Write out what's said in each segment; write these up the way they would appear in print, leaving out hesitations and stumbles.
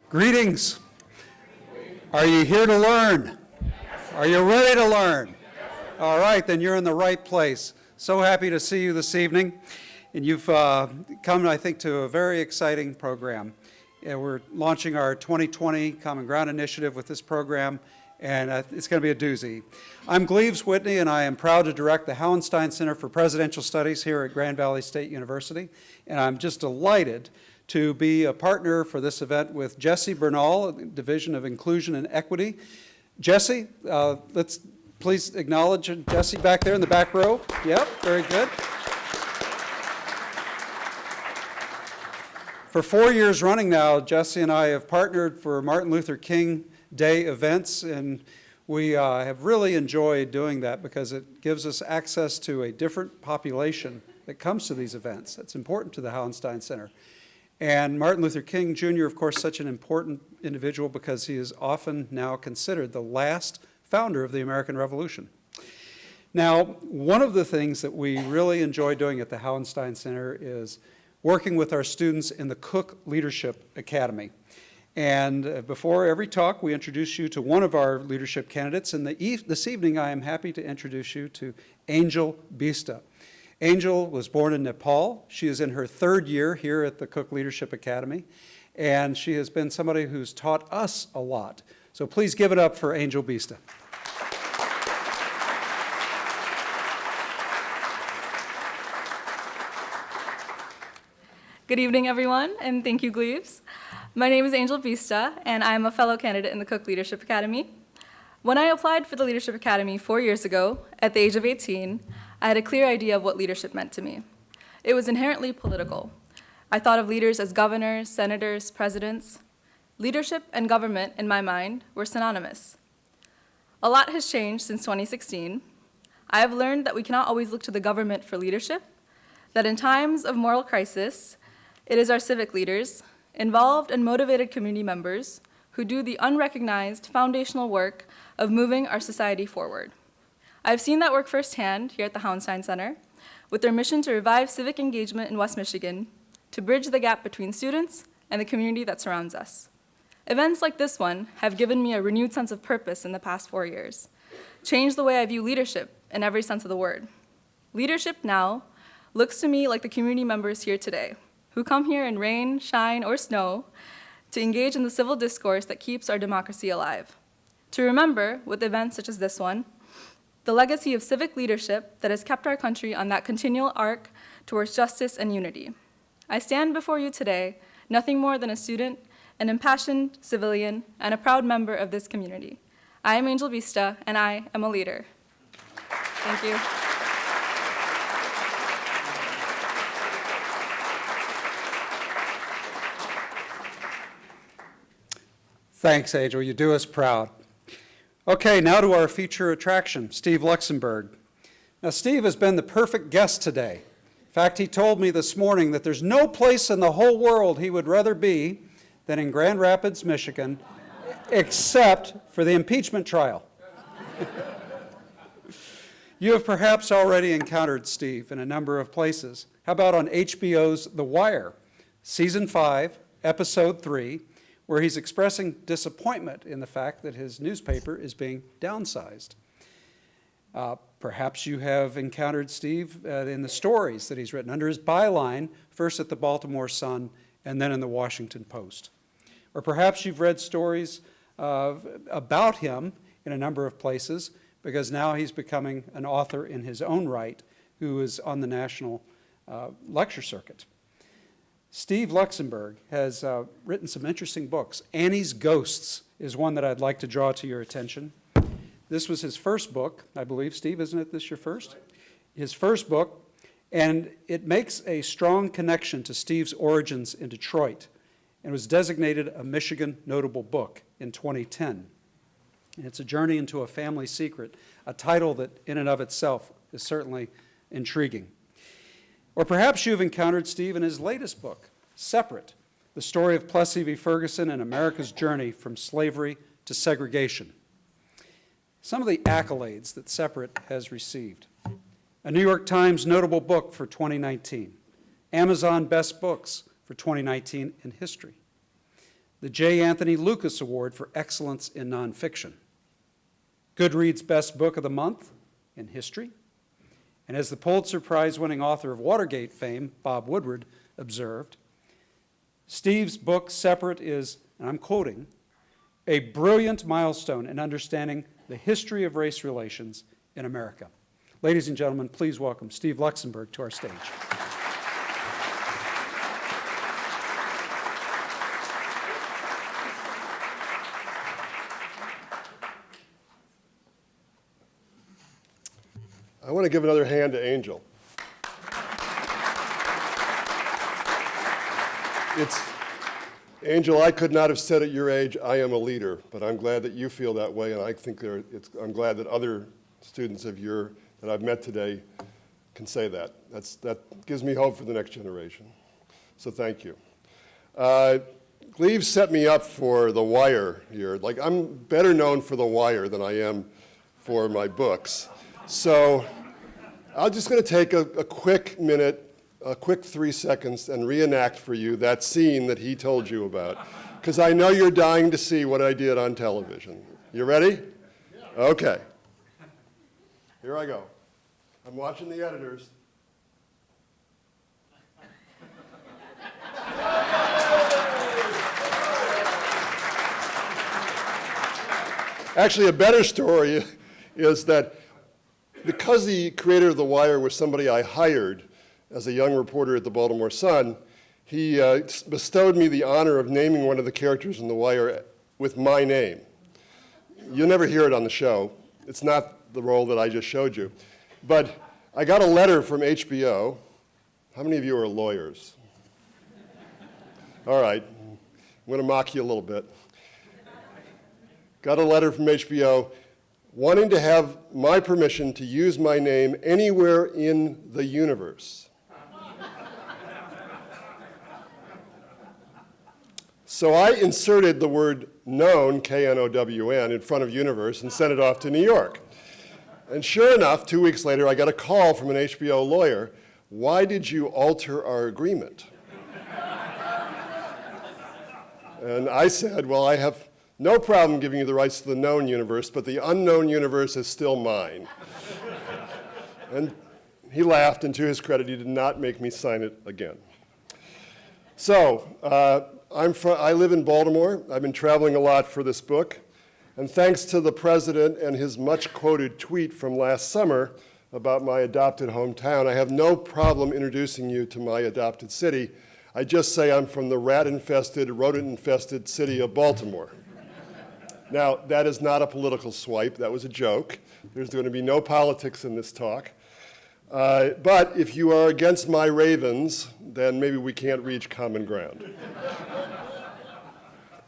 Greetings. Are you here to learn? Are you ready to learn? All right, then you're in the right place. So happy to see you this evening. And you've come, I think, to a very exciting program. We're launching our 2020 Common Ground Initiative with this program, and it's going to be a doozy. I'm Gleaves Whitney, and I am proud to direct the Hauenstein Center for Presidential Studies here at Grand Valley State University. And I'm just delighted to be a partner for this event with Jesse Bernal, Division of Inclusion and Equity. Jesse, let's please acknowledge Jesse back there in the back row. Yep, very good. For 4 years running now, Jesse and I have partnered for Martin Luther King Day events, and we have really enjoyed doing that because it gives us access to a different population that comes to these events. That's important to the Hauenstein Center. And Martin Luther King Jr., of course, such an important individual because he is often now considered the last founder of the American Revolution. Now, one of the things that we really enjoy doing at the Hauenstein Center is working with our students in the Cook Leadership Academy. And before every talk, we introduce you to one of our leadership candidates. And this evening, I am happy to introduce you to Angel Vista. Angel was born in Nepal. She is in her third year here at the Cook Leadership Academy, and she has been somebody who's taught us a lot. So please give it up for Angel Vista. Good evening, everyone, and thank you, Gleaves. My name is Angel Vista, and I am a fellow candidate in the Cook Leadership Academy. When I applied for the Leadership Academy 4 years ago, at the age of 18, I had a clear idea of what leadership meant to me. It was inherently political. I thought of leaders as governors, senators, presidents. Leadership and government, in my mind, were synonymous. A lot has changed since 2016. I have learned that we cannot always look to the government for leadership, that in times of moral crisis, it is our civic leaders, involved and motivated community members, who do the unrecognized foundational work of moving our society forward. I've seen that work firsthand here at the Hauenstein Center, with their mission to revive civic engagement in West Michigan, to bridge the gap between students and the community that surrounds us. Events like this one have given me a renewed sense of purpose in the past 4 years, changed the way I view leadership in every sense of the word. Leadership now looks to me like the community members here today, who come here in rain, shine, or snow to engage in the civil discourse that keeps our democracy alive. To remember, with events such as this one, the legacy of civic leadership that has kept our country on that continual arc towards justice and unity. I stand before you today, nothing more than a student, an impassioned civilian, and a proud member of this community. I am Angel Vista, and I am a leader. Thank you. Thanks, Angel. You do us proud. Okay, now to our feature attraction, Steve Luxenberg. Now, Steve has been the perfect guest today. In fact, he told me this morning that there's no place in the whole world he would rather be than in Grand Rapids, Michigan, except for the impeachment trial. You have perhaps already encountered Steve in a number of places. How about on HBO's The Wire, Season 5, Episode 3, where he's expressing disappointment in the fact that his newspaper is being downsized. Perhaps you have encountered Steve in the stories that he's written under his byline, first at the Baltimore Sun and then in the Washington Post. Or perhaps you've read stories about him in a number of places because now he's becoming an author in his own right who is on the national lecture circuit. Steve Luxenberg has written some interesting books. Annie's Ghosts is one that I'd like to draw to your attention. This was his first book, I believe. Steve, isn't it this your first? His first book, and it makes a strong connection to Steve's origins in Detroit and was designated a Michigan Notable Book in 2010. And it's a journey into a family secret, a title that in and of itself is certainly intriguing. Or perhaps you've encountered Steve in his latest book, Separate, the story of Plessy v. Ferguson and America's journey from slavery to segregation. Some of the accolades that Separate has received. A New York Times Notable Book for 2019, Amazon Best Books for 2019 in history, the J. Anthony Lucas Award for Excellence in Nonfiction, Goodreads Best Book of the Month in History, and as the Pulitzer Prize-winning author of Watergate fame, Bob Woodward, observed, Steve's book, Separate, is, and I'm quoting, a brilliant milestone in understanding the history of race relations in America. Ladies and gentlemen, please welcome Steve Luxenberg to our stage. I want to give another hand to Angel. Angel, I could not have said at your age, I am a leader, but I'm glad that you feel that way, and I think I'm glad that other students that I've met today can say that. That gives me hope for the next generation. So thank you. Glebe set me up for The Wire here. Like, I'm better known for The Wire than I am for my books. So I'm just going to take a quick minute, a quick 3 seconds, and reenact for you that scene that he told you about, because I know you're dying to see what I did on television. You ready? Okay. Here I go. I'm watching the editors. Actually, a better story is that because the creator of The Wire was somebody I hired as a young reporter at the Baltimore Sun, he bestowed me the honor of naming one of the characters in The Wire with my name. You'll never hear it on the show. It's not the role that I just showed you. But I got a letter from HBO. How many of you are lawyers? All right, I'm going to mock you a little bit. Got a letter from HBO wanting to have my permission to use my name anywhere in the universe. So I inserted the word known, K-N-O-W-N, in front of universe and sent it off to New York. And sure enough, 2 weeks later, I got a call from an HBO lawyer. Why did you alter our agreement? And I said, well, I have no problem giving you the rights to the known universe, but the unknown universe is still mine. And he laughed, and to his credit, he did not make me sign it again. So I live in Baltimore. I've been traveling a lot for this book. And thanks to the president and his much-quoted tweet from last summer about my adopted hometown, I have no problem introducing you to my adopted city. I just say I'm from the rat-infested, rodent-infested city of Baltimore. Now, that is not a political swipe. That was a joke. There's going to be no politics in this talk. But if you are against my Ravens, then maybe we can't reach common ground.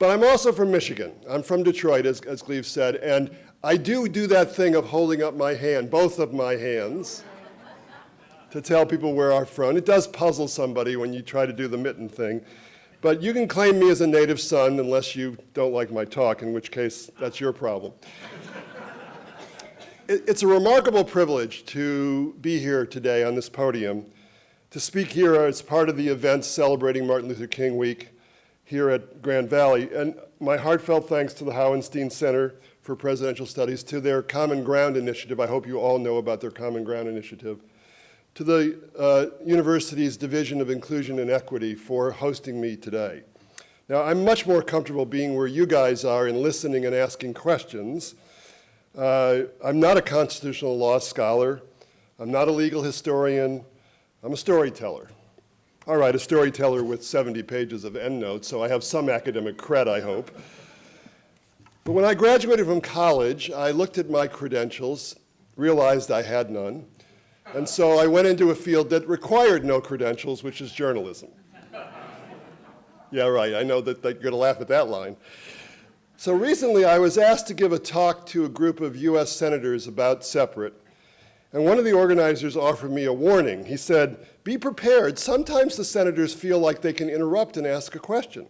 But I'm also from Michigan. I'm from Detroit, as Glebe said, and I do that thing of holding up my hand, both of my hands, to tell people where I'm from. It does puzzle somebody when you try to do the mitten thing. But you can claim me as a native son unless you don't like my talk, in which case that's your problem. It's a remarkable privilege to be here today on this podium, to speak here as part of the events celebrating Martin Luther King Week here at Grand Valley. And my heartfelt thanks to the Hauenstein Center for Presidential Studies, to their Common Ground initiative. I hope you all know about their Common Ground initiative. To the university's Division of Inclusion and Equity for hosting me today. Now, I'm much more comfortable being where you guys are and listening and asking questions. I'm not a constitutional law scholar. I'm not a legal historian. I'm a storyteller. All right, a storyteller with 70 pages of endnotes, so I have some academic cred, I hope. But when I graduated from college, I looked at my credentials, realized I had none, and so I went into a field that required no credentials, which is journalism. Yeah, right, I know that you're going to laugh at that line. So recently I was asked to give a talk to a group of US senators about Separate, and one of the organizers offered me a warning. He said, be prepared, sometimes the senators feel like they can interrupt and ask a question.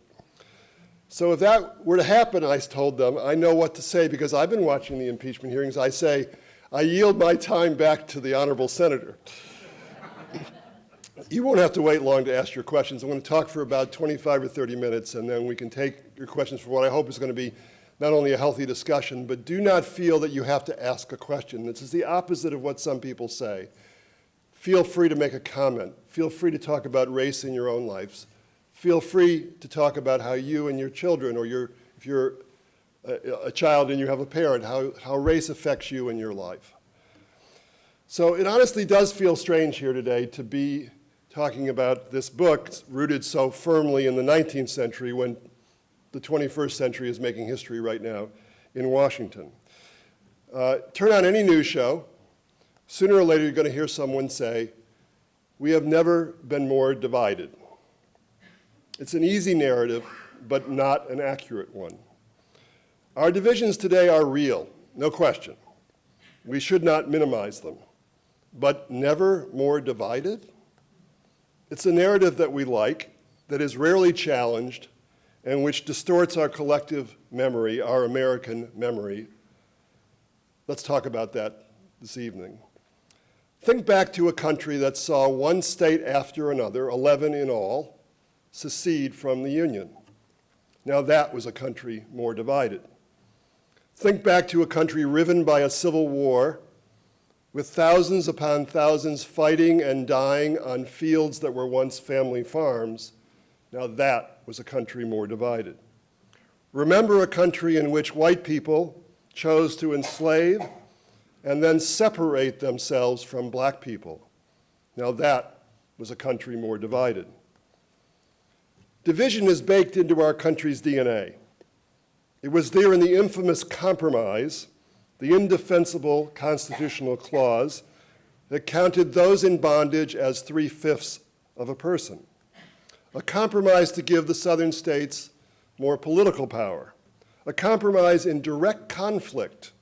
So if that were to happen, I told them, I know what to say because I've been watching the impeachment hearings. I say, I yield my time back to the honorable senator. You won't have to wait long to ask your questions. I'm going to talk for about 25 or 30 minutes, and then we can take your questions for what I hope is going to be not only a healthy discussion, but do not feel that you have to ask a question. This is the opposite of what some people say. Feel free to make a comment. Feel free to talk about race in your own lives. Feel free to talk about how you and your children, or if you're a child and you have a parent, how race affects you in your life. So it honestly does feel strange here today to be talking about this book rooted so firmly in the 19th century when the 21st century is making history right now in Washington. Turn on any news show, sooner or later you're going to hear someone say, "We have never been more divided." It's an easy narrative, but not an accurate one. Our divisions today are real, no question. We should not minimize them. But never more divided? It's a narrative that we like, that is rarely challenged, and which distorts our collective memory, our American memory. Let's talk about that this evening. Think back to a country that saw one state after another, 11 in all, secede from the Union. Now that was a country more divided. Think back to a country riven by a civil war, with thousands upon thousands fighting and dying on fields that were once family farms. Now that was a country more divided. Remember a country in which white people chose to enslave and then separate themselves from black people. Now that was a country more divided. Division is baked into our country's DNA. It was there in the infamous Compromise, the indefensible constitutional clause that counted those in bondage as 3/5 of a person. A compromise to give the southern states more political power. A compromise in direct conflict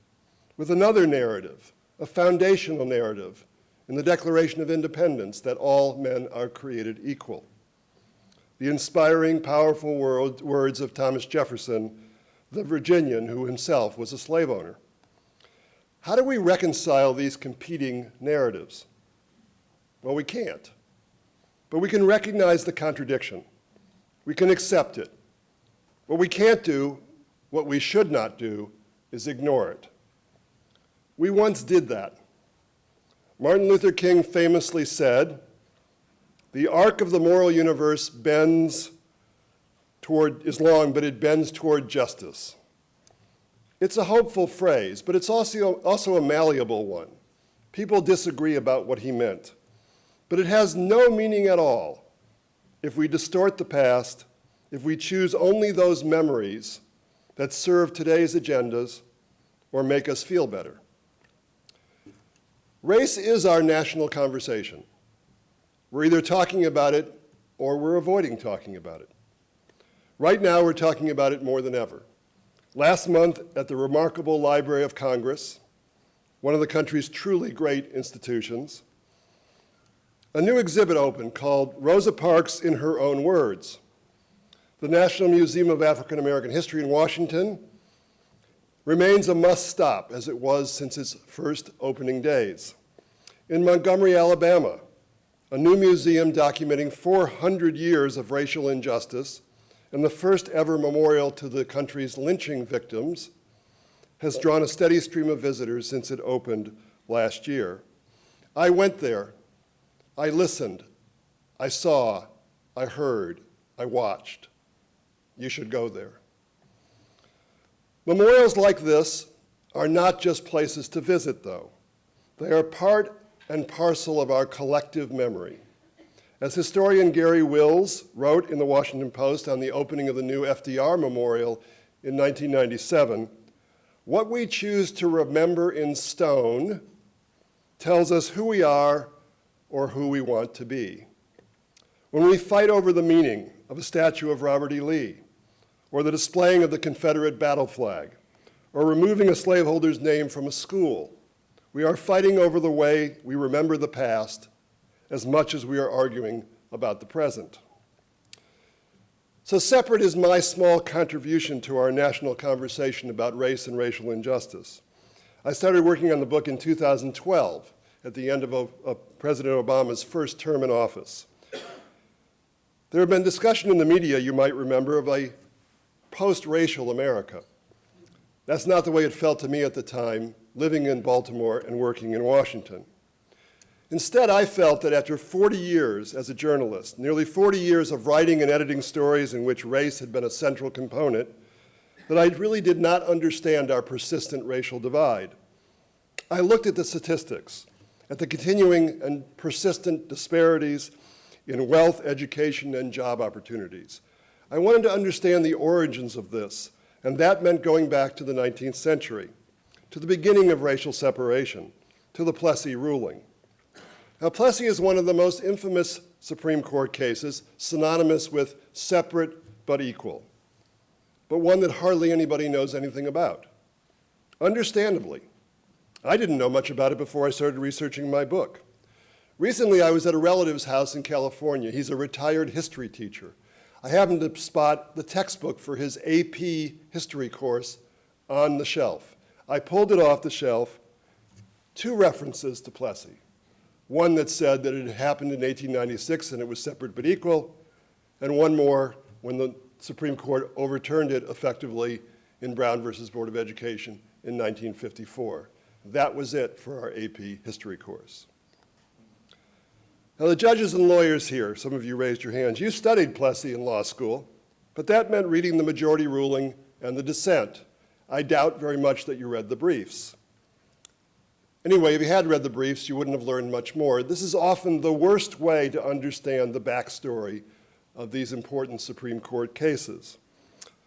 with another narrative, a foundational narrative in the Declaration of Independence that all men are created equal. The inspiring, powerful words of Thomas Jefferson, the Virginian who himself was a slave owner. How do we reconcile these competing narratives? Well, we can't. But we can recognize the contradiction. We can accept it. What we can't do, what we should not do, is ignore it. We once did that. Martin Luther King famously said, "The arc of the moral universe is long, but it bends toward justice." It's a hopeful phrase, but it's also a malleable one. People disagree about what he meant. But it has no meaning at all if we distort the past, if we choose only those memories that serve today's agendas or make us feel better. Race is our national conversation. We're either talking about it or we're avoiding talking about it. Right now, we're talking about it more than ever. Last month, at the remarkable Library of Congress, one of the country's truly great institutions, a new exhibit opened called Rosa Parks in Her Own Words. The National Museum of African American History in Washington remains a must-stop, as it was since its first opening days. In Montgomery, Alabama, a new museum documenting 400 years of racial injustice and the first ever memorial to the country's lynching victims has drawn a steady stream of visitors since it opened last year. I went there. I listened. I saw. I heard. I watched. You should go there. Memorials like this are not just places to visit, though. They are part and parcel of our collective memory. As historian Gary Wills wrote in the Washington Post on the opening of the new FDR Memorial in 1997, what we choose to remember in stone tells us who we are or who we want to be. When we fight over the meaning of a statue of Robert E. Lee, or the displaying of the Confederate battle flag, or removing a slaveholder's name from a school, we are fighting over the way we remember the past as much as we are arguing about the present. So separate is my small contribution to our national conversation about race and racial injustice. I started working on the book in 2012, at the end of President Obama's first term in office. There have been discussion in the media, you might remember, of a post-racial America. That's not the way it felt to me at the time, living in Baltimore and working in Washington. Instead, I felt that after 40 years as a journalist, nearly 40 years of writing and editing stories in which race had been a central component, that I really did not understand our persistent racial divide. I looked at the statistics, at the continuing and persistent disparities in wealth, education, and job opportunities. I wanted to understand the origins of this, and that meant going back to the 19th century, to the beginning of racial separation, to the Plessy ruling. Now, Plessy is one of the most infamous Supreme Court cases, synonymous with separate but equal, but one that hardly anybody knows anything about. Understandably, I didn't know much about it before I started researching my book. Recently, I was at a relative's house in California. He's a retired history teacher. I happened to spot the textbook for his AP history course on the shelf. I pulled it off the shelf, 2 references to Plessy. One that said that it had happened in 1896 and it was separate but equal, and one more when the Supreme Court overturned it effectively in Brown versus Board of Education in 1954. That was it for our AP history course. Now, the judges and lawyers here, some of you raised your hands, you studied Plessy in law school, but that meant reading the majority ruling and the dissent. I doubt very much that you read the briefs. Anyway, if you had read the briefs, you wouldn't have learned much more. This is often the worst way to understand the backstory of these important Supreme Court cases.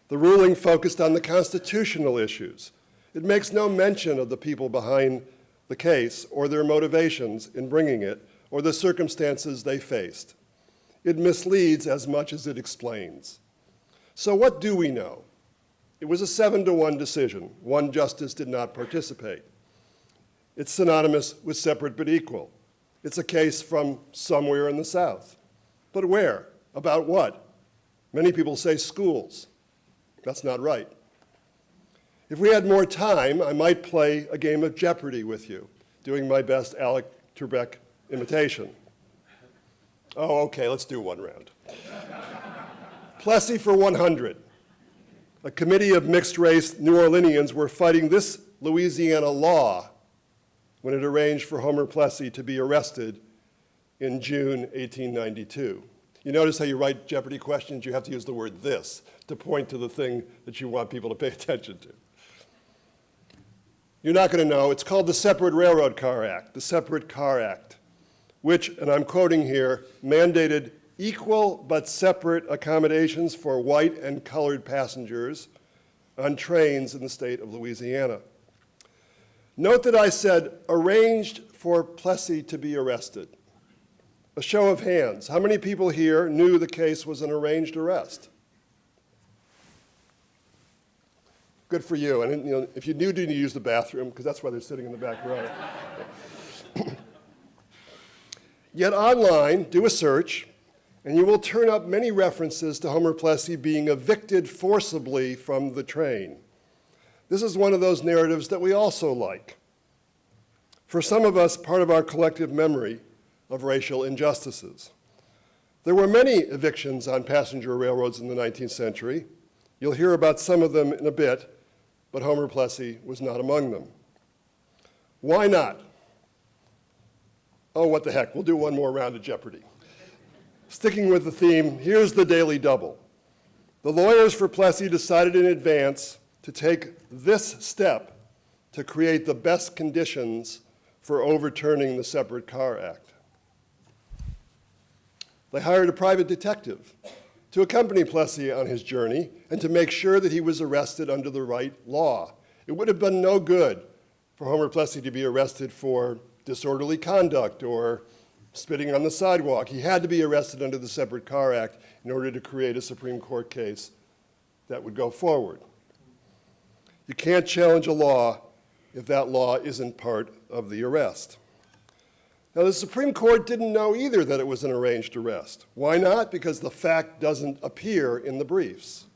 The ruling focused on the constitutional issues. It makes no mention of the people behind the case or their motivations in bringing it, or the circumstances they faced. It misleads as much as it explains. So what do we know? It was a 7-to-1 decision. One justice did not participate. It's synonymous with separate but equal. It's a case from somewhere in the South. But where? About what? Many people say schools. That's not right. If we had more time, I might play a game of Jeopardy with you, doing my best Alec Trebek imitation. Oh, okay, let's do one round. Plessy for 100. A committee of mixed-race New Orleanians were fighting this Louisiana law when it arranged for Homer Plessy to be arrested in June 1892. You notice how you write Jeopardy questions? You have to use the word "this" to point to the thing that you want people to pay attention to. You're not going to know. It's called the Separate Railroad Car Act, the Separate Car Act, which, and I'm quoting here, mandated equal but separate accommodations for white and colored passengers on trains in the state of Louisiana. Note that I said arranged for Plessy to be arrested. A show of hands. How many people here knew the case was an arranged arrest? Good for you. And if you knew, didn't use the bathroom, because that's why they're sitting in the back row. Yet online, do a search, and you will turn up many references to Homer Plessy being evicted forcibly from the train. This is one of those narratives that we also like. For some of us, part of our collective memory of racial injustices. There were many evictions on passenger railroads in the 19th century. You'll hear about some of them in a bit, but Homer Plessy was not among them. Why not? Oh, what the heck, we'll do one more round of Jeopardy. Sticking with the theme, here's the Daily Double. The lawyers for Plessy decided in advance to take this step to create the best conditions for overturning the Separate Car Act. They hired a private detective to accompany Plessy on his journey and to make sure that he was arrested under the right law. It would have been no good for Homer Plessy to be arrested for disorderly conduct or spitting on the sidewalk. He had to be arrested under the Separate Car Act in order to create a Supreme Court case that would go forward. You can't challenge a law if that law isn't part of the arrest. Now, the Supreme Court didn't know either that it was an arranged arrest. Why not? Because the fact doesn't appear in the briefs.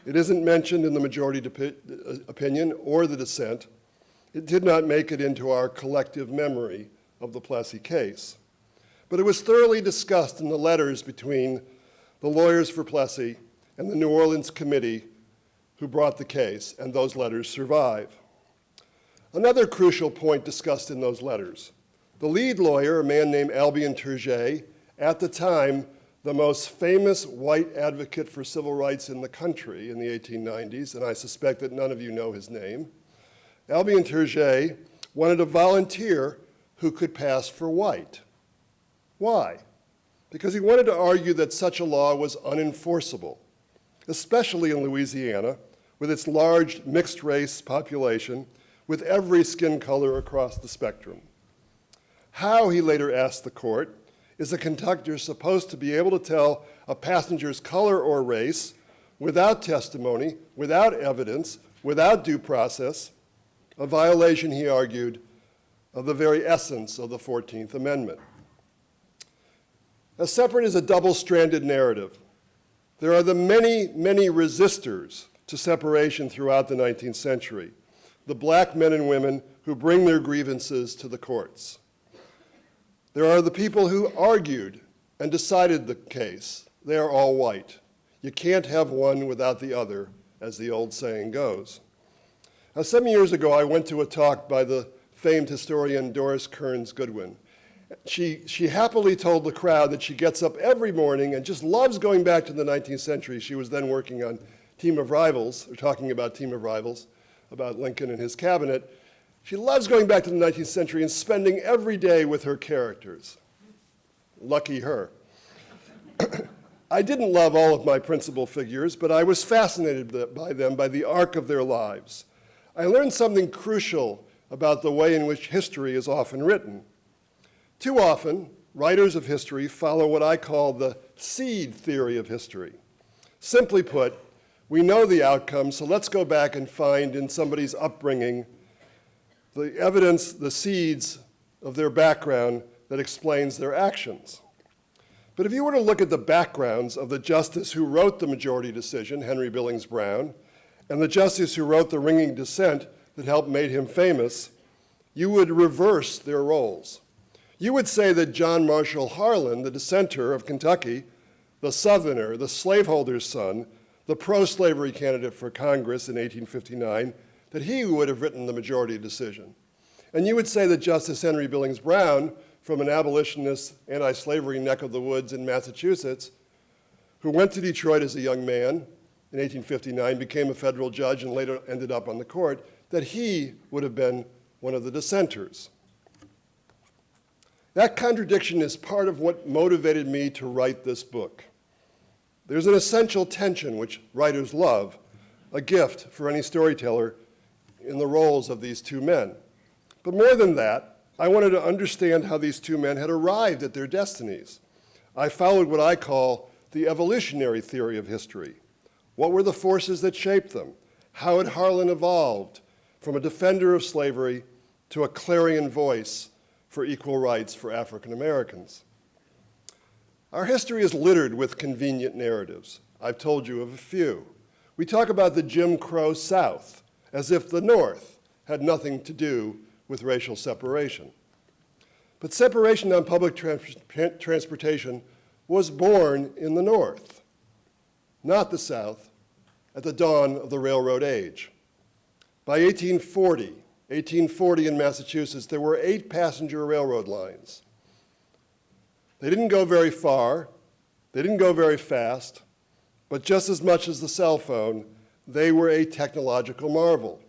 It isn't mentioned in the majority opinion or the dissent. It did not make it into our collective memory of the Plessy case. But it was thoroughly discussed in the letters between the lawyers for Plessy and the New Orleans committee who brought the case, and those letters survive. Another crucial point discussed in those letters. The lead lawyer, a man named Albion Tourgee, at the time the most famous white advocate for civil rights in the country in the 1890s, and I suspect that none of you know his name, Albion Tourgee wanted a volunteer who could pass for white. Why? Because he wanted to argue that such a law was unenforceable, especially in Louisiana, with its large mixed-race population, with every skin color across the spectrum. How, he later asked the court, is a conductor supposed to be able to tell a passenger's color or race without testimony, without evidence, without due process, a violation, he argued, of the very essence of the 14th Amendment. As separate is a double-stranded narrative. There are the many, many resistors to separation throughout the 19th century, the black men and women who bring their grievances to the courts. There are the people who argued and decided the case. They are all white. You can't have one without the other, as the old saying goes. Now, some years ago, I went to a talk by the famed historian Doris Kearns Goodwin. She happily told the crowd that she gets up every morning and just loves going back to the 19th century. She was then working on Team of Rivals, or talking about Team of Rivals, about Lincoln and his cabinet. She loves going back to the 19th century and spending every day with her characters. Lucky her. I didn't love all of my principal figures, but I was fascinated by them, by the arc of their lives. I learned something crucial about the way in which history is often written. Too often, writers of history follow what I call the seed theory of history. Simply put, we know the outcome, so let's go back and find in somebody's upbringing the evidence, the seeds of their background that explains their actions. But if you were to look at the backgrounds of the justice who wrote the majority decision, Henry Billings Brown, and the justice who wrote the ringing dissent that helped make him famous, you would reverse their roles. You would say that John Marshall Harlan, the dissenter of Kentucky, the Southerner, the slaveholder's son, the pro-slavery candidate for Congress in 1859, that he would have written the majority decision. And you would say that Justice Henry Billings Brown, from an abolitionist, anti-slavery neck of the woods in Massachusetts, who went to Detroit as a young man in 1859, became a federal judge, and later ended up on the court, that he would have been one of the dissenters. That contradiction is part of what motivated me to write this book. There's an essential tension, which writers love, a gift for any storyteller, in the roles of these two men. But more than that, I wanted to understand how these two men had arrived at their destinies. I followed what I call the evolutionary theory of history. What were the forces that shaped them? How had Harlan evolved from a defender of slavery to a clarion voice for equal rights for African Americans? Our history is littered with convenient narratives. I've told you of a few. We talk about the Jim Crow South as if the North had nothing to do with racial separation. But separation on public transportation was born in the North, not the South, at the dawn of the railroad age. By 1840 in Massachusetts, there were 8 passenger railroad lines. They didn't go very far, they didn't go very fast, but just as much as the cell phone, they were a technological marvel.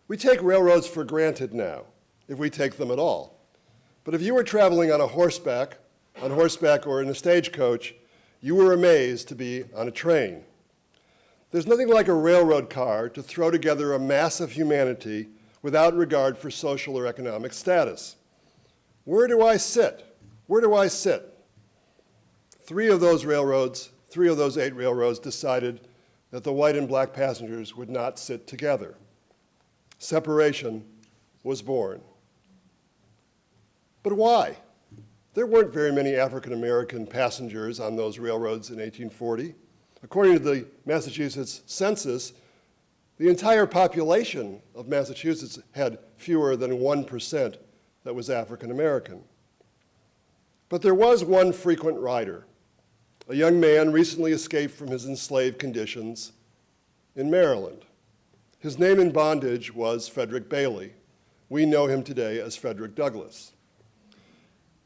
We take railroads for granted now, if we take them at all. But if you were traveling on horseback or in a stagecoach, you were amazed to be on a train. There's nothing like a railroad car to throw together a mass of humanity without regard for social or economic status. Where do I sit? Where do I sit? 3 of those 8 railroads decided that the white and black passengers would not sit together. Separation was born. But why? There weren't very many African American passengers on those railroads in 1840. According to the Massachusetts census, the entire population of Massachusetts had fewer than 1% that was African American. But there was one frequent rider, a young man recently escaped from his enslaved conditions, in Maryland. His name in bondage was Frederick Bailey. We know him today as Frederick Douglass.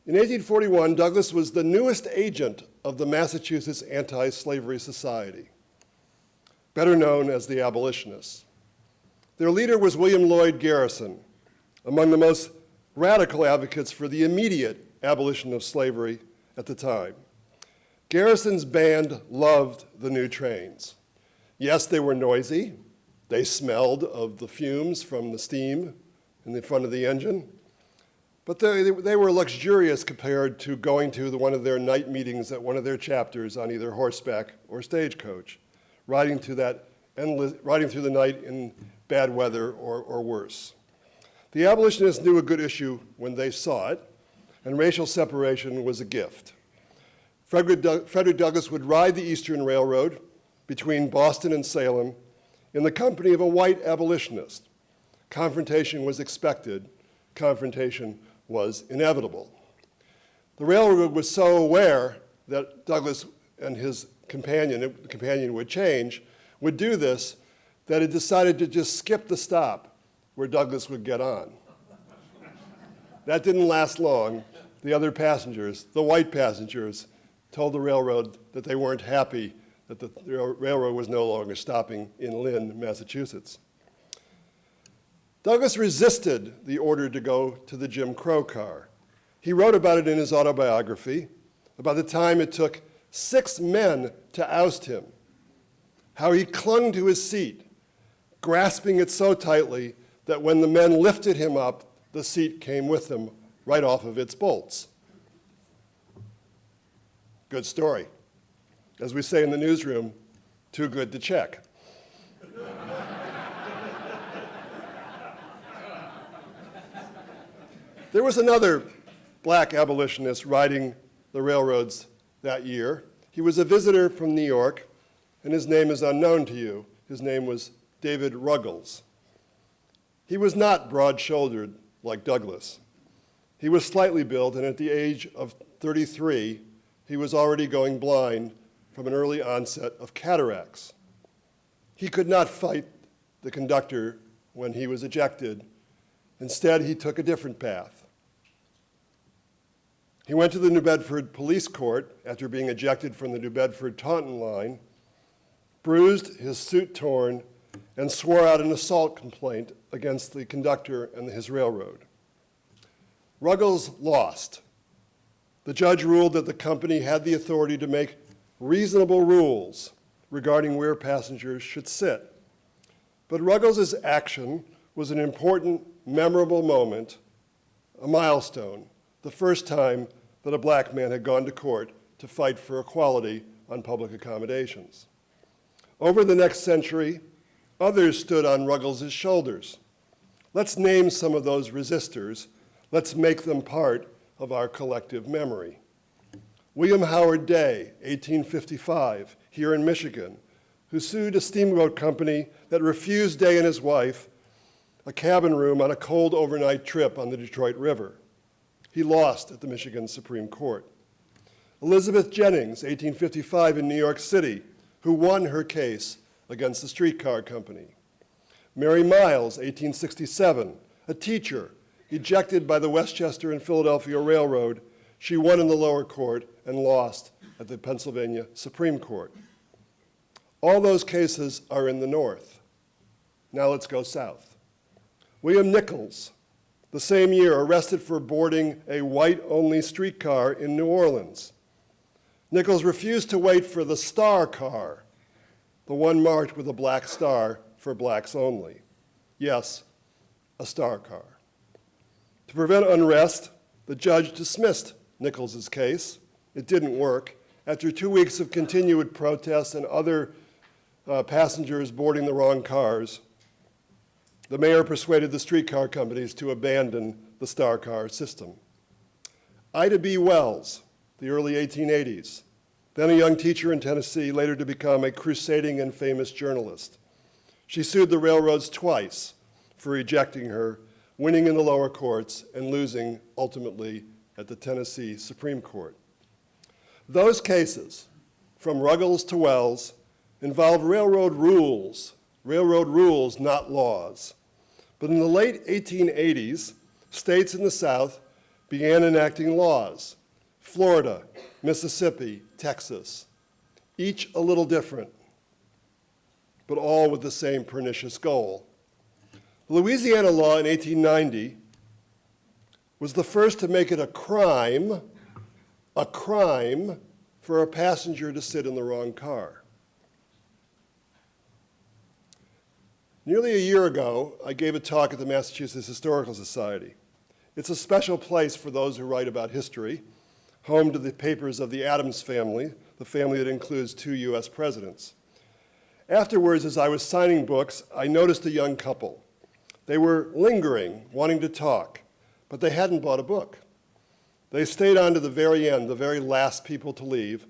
In 1841, Douglass was the newest agent of the Massachusetts Anti-Slavery Society, better known as the Abolitionists. Their leader was William Lloyd Garrison, among the most radical advocates for the immediate abolition of slavery at the time. Garrison's band loved the new trains. Yes, they were noisy. They smelled of the fumes from the steam in the front of the engine. But they were luxurious compared to going to one of their night meetings at one of their chapters on either horseback or stagecoach, riding through the night in bad weather or worse. The abolitionists knew a good issue when they saw it, and racial separation was a gift. Frederick Douglass would ride the Eastern Railroad between Boston and Salem in the company of a white abolitionist. Confrontation was expected. Confrontation was inevitable. The railroad was so aware that Douglass and his companion would change, would do this, that it decided to just skip the stop where Douglass would get on. That didn't last long. The other passengers, the white passengers, told the railroad that they weren't happy that the railroad was no longer stopping in Lynn, Massachusetts. Douglass resisted the order to go to the Jim Crow car. He wrote about it in his autobiography, about the time it took 6 men to oust him, how he clung to his seat, grasping it so tightly that when the men lifted him up, the seat came with him right off of its bolts. Good story. As we say in the newsroom, too good to check. There was another black abolitionist riding the railroads that year. He was a visitor from New York, and his name is unknown to you. His name was David Ruggles. He was not broad-shouldered like Douglass. He was slightly built, and at the age of 33, he was already going blind from an early onset of cataracts. He could not fight the conductor when he was ejected. Instead, he took a different path. He went to the New Bedford Police Court after being ejected from the New Bedford-Taunton line, bruised, his suit torn, and swore out an assault complaint against the conductor and his railroad. Ruggles lost. The judge ruled that the company had the authority to make reasonable rules regarding where passengers should sit. But Ruggles' action was an important, memorable moment, a milestone, the first time that a black man had gone to court to fight for equality on public accommodations. Over the next century, others stood on Ruggles' shoulders. Let's name some of those resistors. Let's make them part of our collective memory. William Howard Day, 1855, here in Michigan, who sued a steamboat company that refused Day and his wife a cabin room on a cold overnight trip on the Detroit River. He lost at the Michigan Supreme Court. Elizabeth Jennings, 1855, in New York City, who won her case against the streetcar company. Mary Miles, 1867, a teacher ejected by the Westchester and Philadelphia Railroad. She won in the lower court and lost at the Pennsylvania Supreme Court. All those cases are in the North. Now let's go south. William Nichols, the same year, arrested for boarding a white-only streetcar in New Orleans. Nichols refused to wait for the star car, the one marked with a black star for blacks only. Yes, a star car. To prevent unrest, the judge dismissed Nichols' case. It didn't work. After 2 weeks of continued protests and other passengers boarding the wrong cars, the mayor persuaded the streetcar companies to abandon the star car system. Ida B. Wells, the early 1880s, then a young teacher in Tennessee, later to become a crusading and famous journalist. She sued the railroads twice for ejecting her, winning in the lower courts and losing ultimately at the Tennessee Supreme Court. Those cases, from Ruggles to Wells, involve railroad rules railroad rules, not laws. But in the late 1880s, states in the South began enacting laws. Florida, Mississippi, Texas, each a little different, but all with the same pernicious goal. The Louisiana law in 1890 was the first to make it a crime for a passenger to sit in the wrong car. Nearly a year ago, I gave a talk at the Massachusetts Historical Society. It's a special place for those who write about history, home to the papers of the Adams family, the family that includes 2 US presidents. Afterwards, as I was signing books, I noticed a young couple. They were lingering, wanting to talk, but they hadn't bought a book. They stayed on to the very end, the very last people to leave.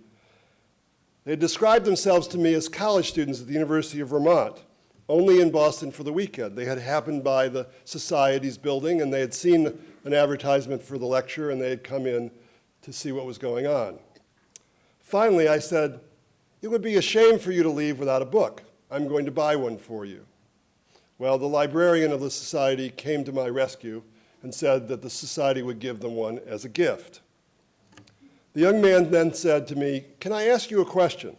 They described themselves to me as college students at the University of Vermont, only in Boston for the weekend. They had happened by the Society's building, and they had seen an advertisement for the lecture, and they had come in to see what was going on. Finally, I said, "It would be a shame for you to leave without a book. I'm going to buy one for you." Well, the librarian of the Society came to my rescue and said that the Society would give them one as a gift. The young man then said to me, "Can I ask you a question?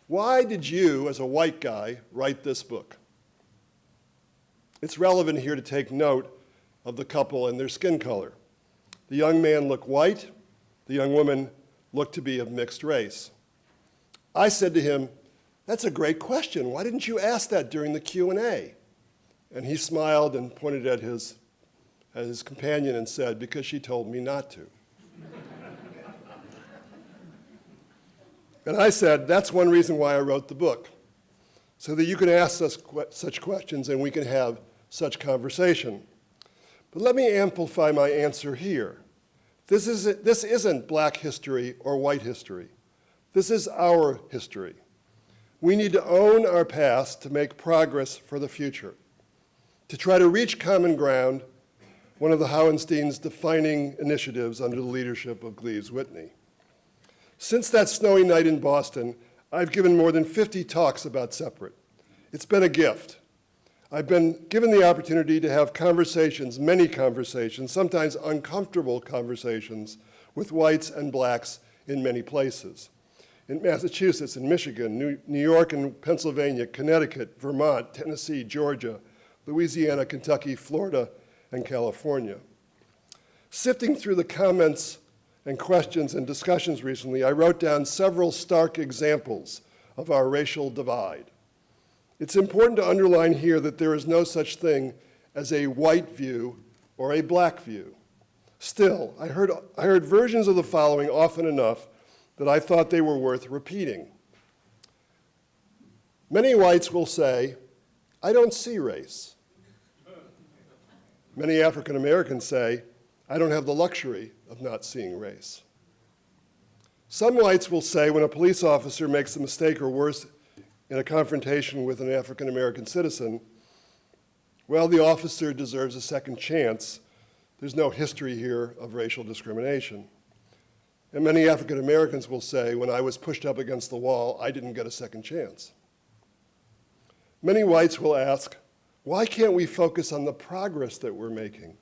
Why did you, as a white guy, write this book?" It's relevant here to take note of the couple and their skin color. The young man looked white. The young woman looked to be of mixed race. I said to him, "That's a great question. Why didn't you ask that during the Q&A?" And he smiled and pointed at his companion and said, "Because she told me not to." And I said, "That's one reason why I wrote the book, so that you can ask us such questions and we can have such conversation." But let me amplify my answer here. This isn't black history or white history. This is our history. We need to own our past to make progress for the future, to try to reach common ground, one of the Hauenstein's defining initiatives under the leadership of Gleaves Whitney. Since that snowy night in Boston, I've given more than 50 talks about Separate. It's been a gift. I've been given the opportunity to have conversations, many conversations, sometimes uncomfortable conversations, with whites and blacks in many places. In Massachusetts, in Michigan, New York and Pennsylvania, Connecticut, Vermont, Tennessee, Georgia, Louisiana, Kentucky, Florida, and California. Sifting through the comments and questions and discussions recently, I wrote down several stark examples of our racial divide. It's important to underline here that there is no such thing as a white view or a black view. Still, I heard versions of the following often enough that I thought they were worth repeating. Many whites will say, "I don't see race." Many African Americans say, "I don't have the luxury of not seeing race." Some whites will say when a police officer makes a mistake or worse in a confrontation with an African American citizen, "Well, the officer deserves a second chance. There's no history here of racial discrimination." And many African Americans will say, "When I was pushed up against the wall, I didn't get a second chance." Many whites will ask, "Why can't we focus on the progress that we're making?"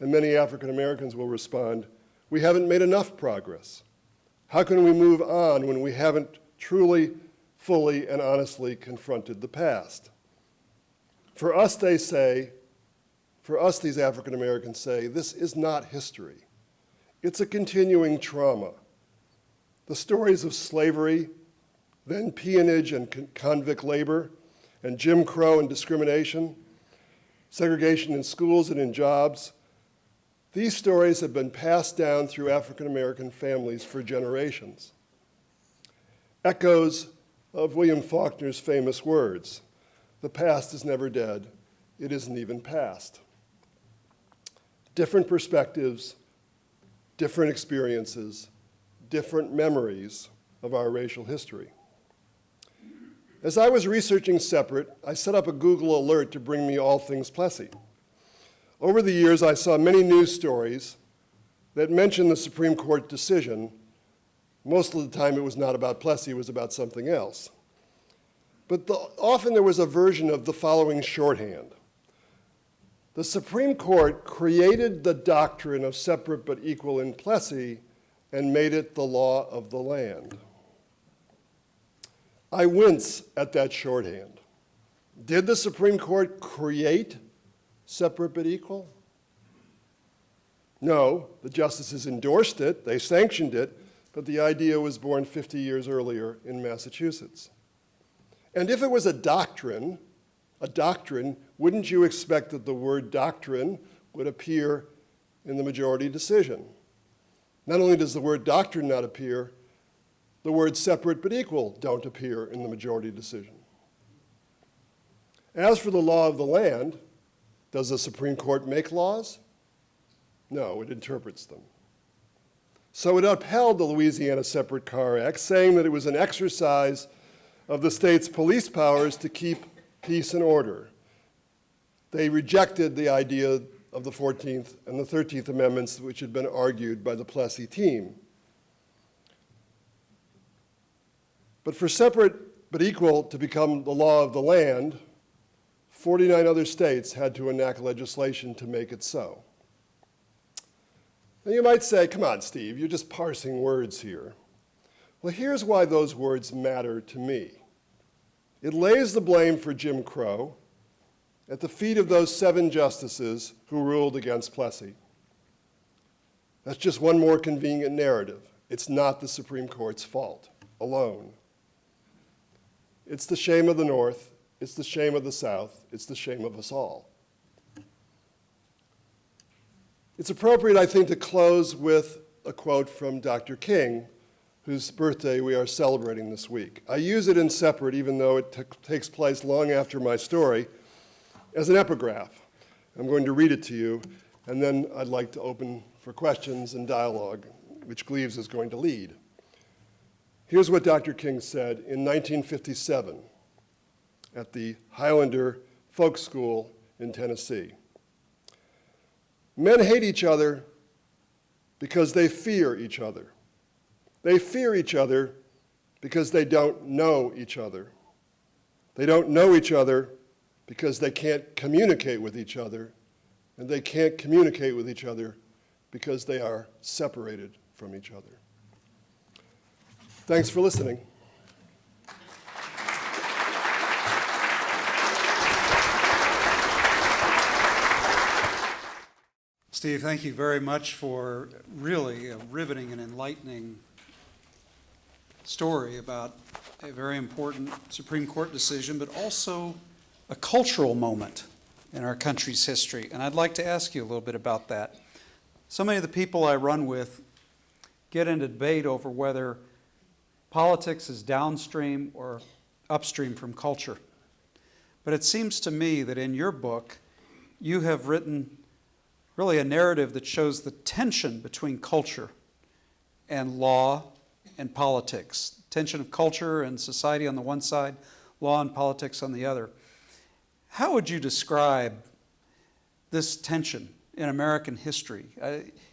And many African Americans will respond, "We haven't made enough progress. How can we move on when we haven't truly, fully, and honestly confronted the past?" For us, they say, for us, these African Americans say, this is not history. It's a continuing trauma. The stories of slavery, then peonage and convict labor, and Jim Crow and discrimination, segregation in schools and in jobs, these stories have been passed down through African American families for generations. Echoes of William Faulkner's famous words, "The past is never dead, it isn't even past." Different perspectives, different experiences, different memories of our racial history. As I was researching Separate, I set up a Google alert to bring me all things Plessy. Over the years, I saw many news stories that mentioned the Supreme Court decision. Most of the time, it was not about Plessy, it was about something else. but often there was a version of the following shorthand. The Supreme Court created the doctrine of separate but equal in Plessy and made it the law of the land. I wince at that shorthand. Did the Supreme Court create separate but equal? No, the justices endorsed it, they sanctioned it, but the idea was born 50 years earlier in Massachusetts. And if it was a doctrine, wouldn't you expect that the word doctrine would appear in the majority decision? Not only does the word doctrine not appear, the words separate but equal don't appear in the majority decision. As for the law of the land, does the Supreme Court make laws? No, it interprets them. So it upheld the Louisiana Separate Car Act, saying that it was an exercise of the state's police powers to keep peace and order. They rejected the idea of the 14th and the 13th Amendments, which had been argued by the Plessy team. But for separate but equal to become the law of the land, 49 other states had to enact legislation to make it so. Now you might say, come on, Steve, you're just parsing words here. Well, here's why those words matter to me. It lays the blame for Jim Crow at the feet of those 7 justices who ruled against Plessy. That's just one more convenient narrative. It's not the Supreme Court's fault alone. It's the shame of the North, it's the shame of the South, it's the shame of us all. It's appropriate, I think, to close with a quote from Dr. King, whose birthday we are celebrating this week. I use it in Separate, even though it takes place long after my story, as an epigraph. I'm going to read it to you, and then I'd like to open for questions and dialogue, which Gleaves is going to lead. Here's what Dr. King said in 1957 at the Highlander Folk School in Tennessee. Men hate each other because they fear each other. They fear each other because they don't know each other. They don't know each other because they can't communicate with each other, and they can't communicate with each other because they are separated from each other. Thanks for listening. Steve, thank you very much for really a riveting and enlightening story about a very important Supreme Court decision, but also a cultural moment in our country's history. And I'd like to ask you a little bit about that. So many of the people I run with get into debate over whether politics is downstream or upstream from culture. But it seems to me that in your book, you have written really a narrative that shows the tension between culture and law and politics. Tension of culture and society on the one side, law and politics on the other. How would you describe this tension in American history?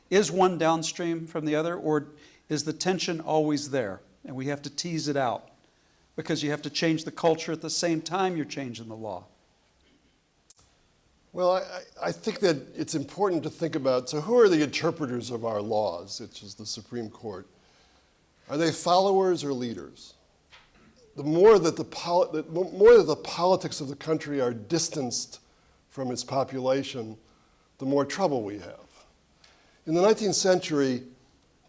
Is one downstream from the other, or is the tension always there and we have to tease it out because you have to change the culture at the same time you're changing the law? Well, I think that it's important to think about, so who are the interpreters of our laws, which is the Supreme Court? Are they followers or leaders? The more that the politics of the country are distanced from its population, the more trouble we have. In the 19th century,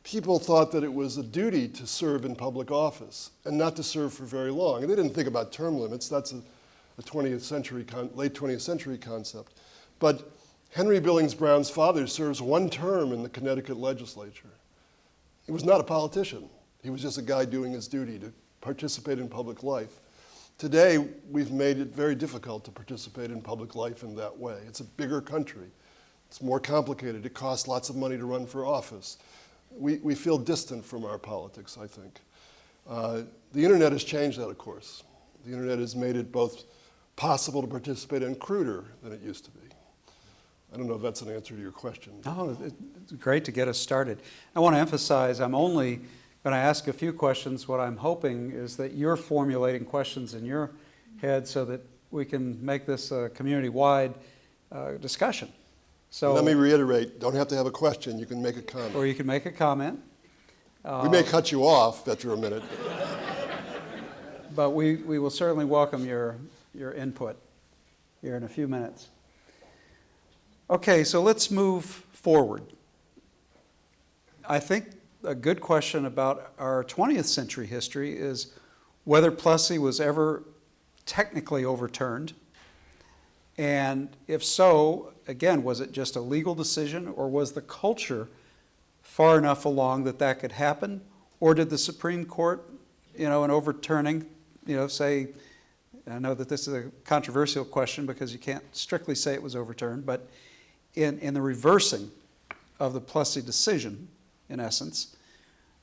people thought that it was a duty to serve in public office and not to serve for very long. And they didn't think about term limits. That's a late 20th century concept. But Henry Billings Brown's father serves one term in the Connecticut legislature. He was not a politician. He was just a guy doing his duty to participate in public life. Today, we've made it very difficult to participate in public life in that way. It's a bigger country. It's more complicated. It costs lots of money to run for office. We feel distant from our politics, I think. The internet has changed that, of course. The internet has made it both possible to participate and cruder than it used to be. I don't know if that's an answer to your question. No, it's great to get us started. I want to emphasize I'm only going to ask a few questions. What I'm hoping is that you're formulating questions in your head so that we can make this a community-wide discussion. So, Let me reiterate, don't have to have a question, you can make a comment. or you can make a comment, We may cut you off after a minute. but we will certainly welcome your input here in a few minutes. Okay, so let's move forward. I think a good question about our 20th century history is whether Plessy was ever technically overturned, and if so, again, was it just a legal decision, or was the culture far enough along that that could happen, or did the Supreme Court, in overturning, say, I know that this is a controversial question because you can't strictly say it was overturned, but in the reversing of the Plessy decision, in essence,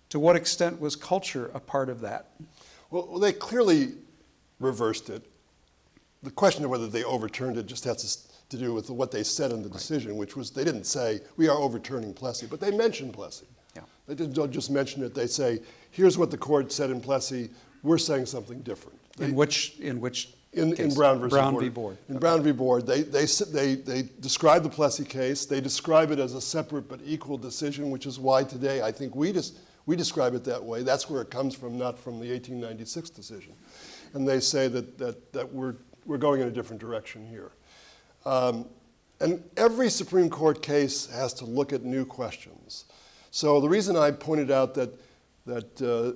to what extent was culture a part of that? Well, they clearly reversed it. The question of whether they overturned it just has to do with what they said in the decision, which was they didn't say, we are overturning Plessy, but they mentioned Plessy. Yeah. They don't just mention it, they say, here's what the court said in Plessy, we're saying something different. In which In case? Brown versus Brown Board. v. Board. In Brown v. Board, they describe the Plessy case. They describe it as a separate but equal decision, which is why today I think we describe it that way. That's where it comes from, not from the 1896 decision. And they say that we're going in a different direction here. And every Supreme Court case has to look at new questions. So the reason I pointed out that the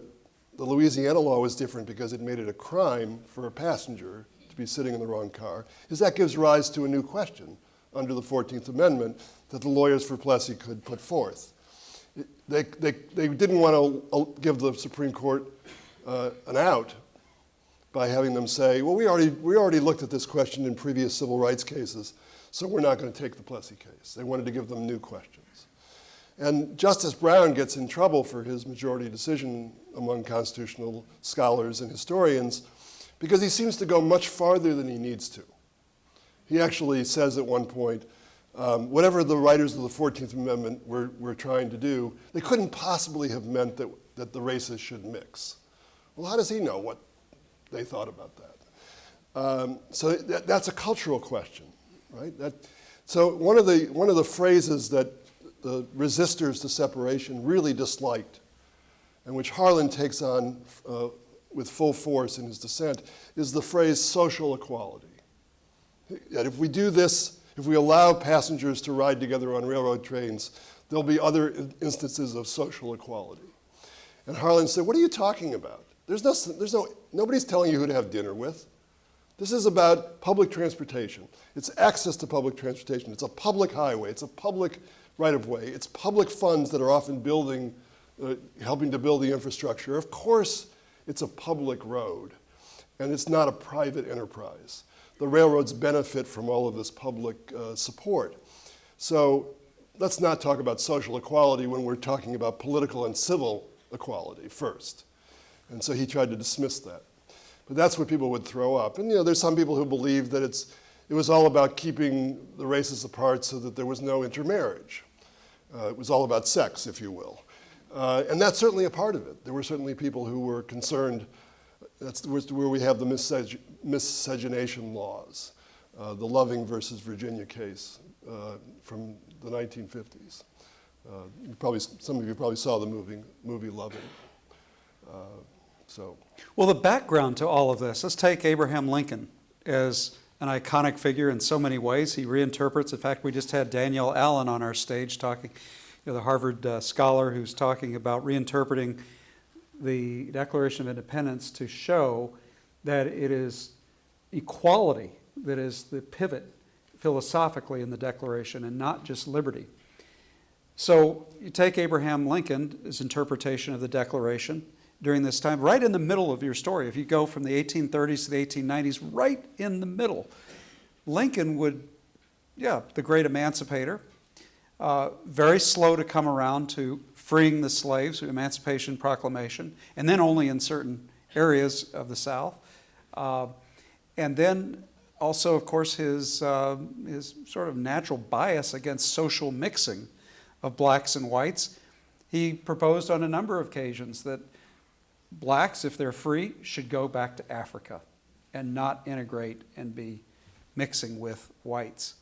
Louisiana law was different because it made it a crime for a passenger to be sitting in the wrong car, is that gives rise to a new question under the 14th Amendment that the lawyers for Plessy could put forth. They didn't want to give the Supreme Court an out by having them say, well, we already looked at this question in previous civil rights cases, so we're not going to take the Plessy case. They wanted to give them new questions. And Justice Brown gets in trouble for his majority decision among constitutional scholars and historians because he seems to go much farther than he needs to. He actually says at one point, whatever the writers of the 14th Amendment were trying to do, they couldn't possibly have meant that the races should mix. Well, how does he know what they thought about that? So that's a cultural question, right? So one of the phrases that the resistors to separation really disliked, and which Harlan takes on with full force in his dissent, is the phrase social equality. That if we do this, if we allow passengers to ride together on railroad trains, there'll be other instances of social equality. And Harlan said, what are you talking about? Nobody's telling you who to have dinner with. This is about public transportation. It's access to public transportation. It's a public highway. It's a public right-of-way. It's public funds that are often helping to build the infrastructure. Of course, it's a public road, and it's not a private enterprise. The railroads benefit from all of this public support. So let's not talk about social equality when we're talking about political and civil equality first. And so he tried to dismiss that. But that's what people would throw up. And there's some people who believe that it was all about keeping the races apart so that there was no intermarriage. It was all about sex, if you will. And that's certainly a part of it. There were certainly people who were concerned. That's where we have the miscegenation laws, the Loving versus Virginia case from the 1950s. Some of you probably saw the movie Loving. Well, the background to all of this, let's take Abraham Lincoln as an iconic figure in so many ways. He reinterprets. In fact, we just had Danielle Allen on our stage talking, the Harvard scholar who's talking about reinterpreting the Declaration of Independence to show that it is equality that is the pivot philosophically in the Declaration and not just liberty. So you take Abraham Lincoln's interpretation of the Declaration during this time, right in the middle of your story. If you go from the 1830s to the 1890s, right in the middle, Lincoln the great emancipator, very slow to come around to freeing the slaves, the Emancipation Proclamation, and then only in certain areas of the South. And then also, of course, his sort of natural bias against social mixing of blacks and whites. He proposed on a number of occasions that blacks, if they're free, should go back to Africa. and not integrate and be mixing with whites.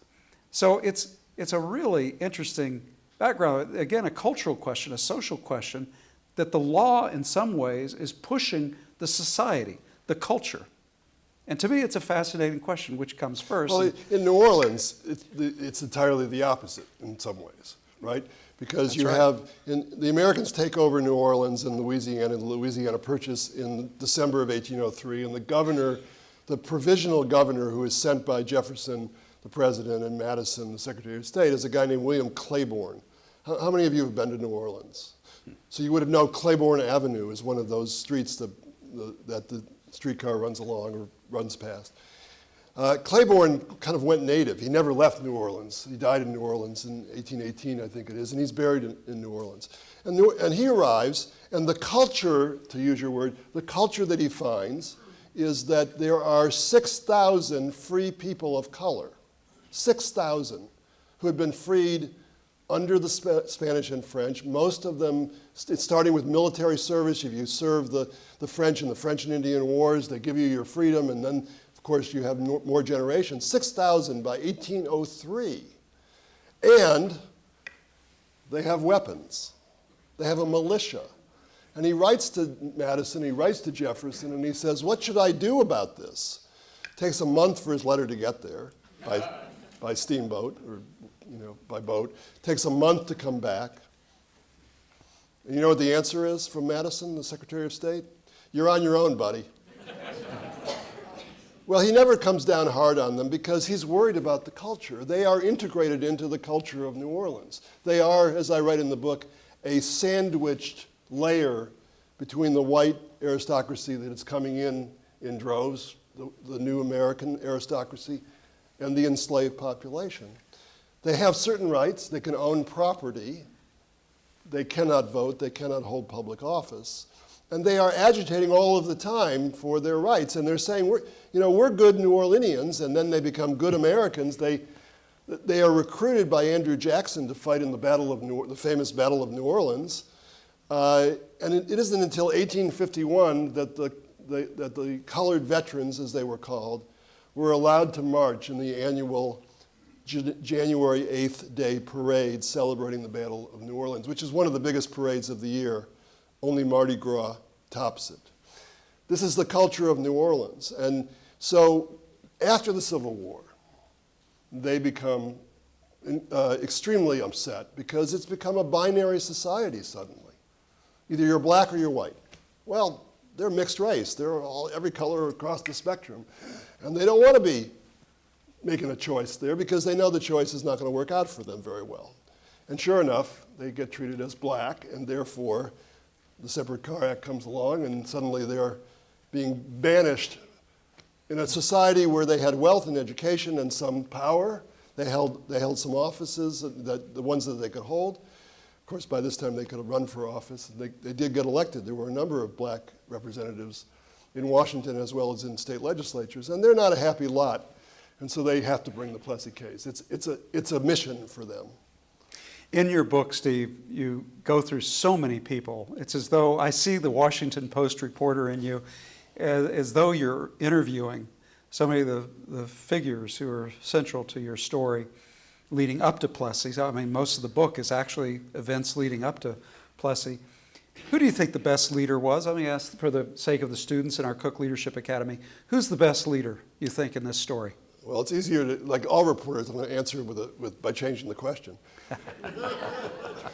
So it's a really interesting background. Again, a cultural question, a social question, that the law in some ways is pushing the society, the culture. And to me, it's a fascinating question, which comes first. Well, in New Orleans, it's entirely the opposite in some ways, right? Because That's right. the Americans take over New Orleans and Louisiana, the Louisiana Purchase in December of 1803, and the provisional governor who is sent by Jefferson, the president, and Madison, the Secretary of State, is a guy named William Claiborne. How many of you have been to New Orleans? So you would have known Claiborne Avenue is one of those streets that the streetcar runs along or runs past. Claiborne kind of went native. He never left New Orleans. He died in New Orleans in 1818, I think it is, and he's buried in New Orleans. And he arrives, and the culture, to use your word, the culture that he finds is that there are 6,000 free people of color, 6,000, who had been freed under the Spanish and French. Most of them, it's starting with military service. If you serve the French in the French and Indian Wars, they give you your freedom, and then, of course, you have more generations. 6,000 by 1803. And they have weapons. They have a militia. And he writes to Madison, he writes to Jefferson, and he says, what should I do about this? It takes a month for his letter to get there by steamboat or by boat. It takes a month to come back. And you know what the answer is from Madison, the Secretary of State? You're on your own, buddy. Well, he never comes down hard on them because he's worried about the culture. They are integrated into the culture of New Orleans. They are, as I write in the book, a sandwiched layer between the white aristocracy that is coming in droves, the new American aristocracy, and the enslaved population. They have certain rights. They can own property. They cannot vote. They cannot hold public office. And they are agitating all of the time for their rights. And they're saying, we're good New Orleanians, and then they become good Americans. They are recruited by Andrew Jackson to fight in the famous Battle of New Orleans. And it isn't until 1851 that the colored veterans, as they were called, were allowed to march in the annual January 8th day parade celebrating the Battle of New Orleans, which is one of the biggest parades of the year. Only Mardi Gras tops it. This is the culture of New Orleans. And so after the Civil War, they become extremely upset because it's become a binary society suddenly. Either you're black or you're white. Well, they're mixed race. They're every color across the spectrum. And they don't want to be making a choice there because they know the choice is not going to work out for them very well. And sure enough, they get treated as black, and therefore the Separate Car Act comes along, and suddenly they're being banished. In a society where they had wealth and education and some power, they held some offices, the ones that they could hold. Of course, by this time they could have run for office. And they did get elected. There were a number of black representatives in Washington as well as in state legislatures, and they're not a happy lot. And so they have to bring the Plessy case. It's a mission for them. In your book, Steve, you go through so many people. It's as though I see the Washington Post reporter in you, as though you're interviewing so many of the figures who are central to your story leading up to Plessy. I mean, most of the book is actually events leading up to Plessy. Who do you think the best leader was? Let me ask for the sake of the students in our Cook Leadership Academy, who's the best leader, you think, in this story? Well, it's easier to, like all reporters, I'm going to answer by changing the question.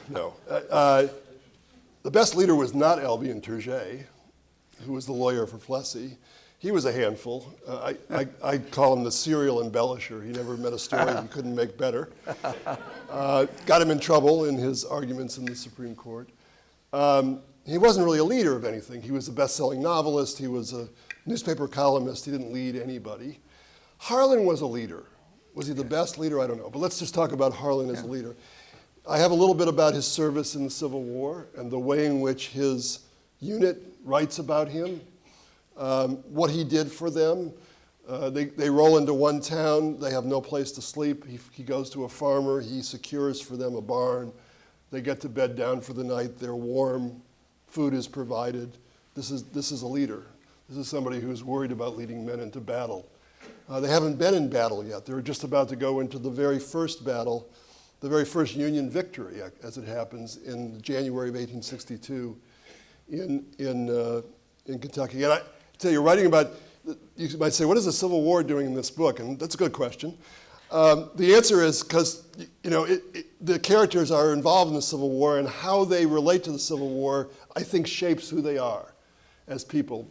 No. The best leader was not Albion Tourgee, who was the lawyer for Plessy. He was a handful. I call him the serial embellisher. He never met a story he couldn't make better. Got him in trouble in his arguments in the Supreme Court. He wasn't really a leader of anything. He was a best-selling novelist. He was a newspaper columnist. He didn't lead anybody. Harlan was a leader. Was he the best leader? I don't know. But let's just talk about Harlan as a leader. I have a little bit about his service in the Civil War and the way in which his unit writes about him, what he did for them. They roll into one town. They have no place to sleep. He goes to a farmer. He secures for them a barn. They get to bed down for the night. They're warm. Food is provided. This is a leader. This is somebody who's worried about leading men into battle. They haven't been in battle yet. They're just about to go into the very first battle, the very first Union victory, as it happens, in January of 1862 in Kentucky. And I tell you, writing about, you might say, what is the Civil War doing in this book? And that's a good question. The answer is because the characters are involved in the Civil War, and how they relate to the Civil War, I think, shapes who they are as people.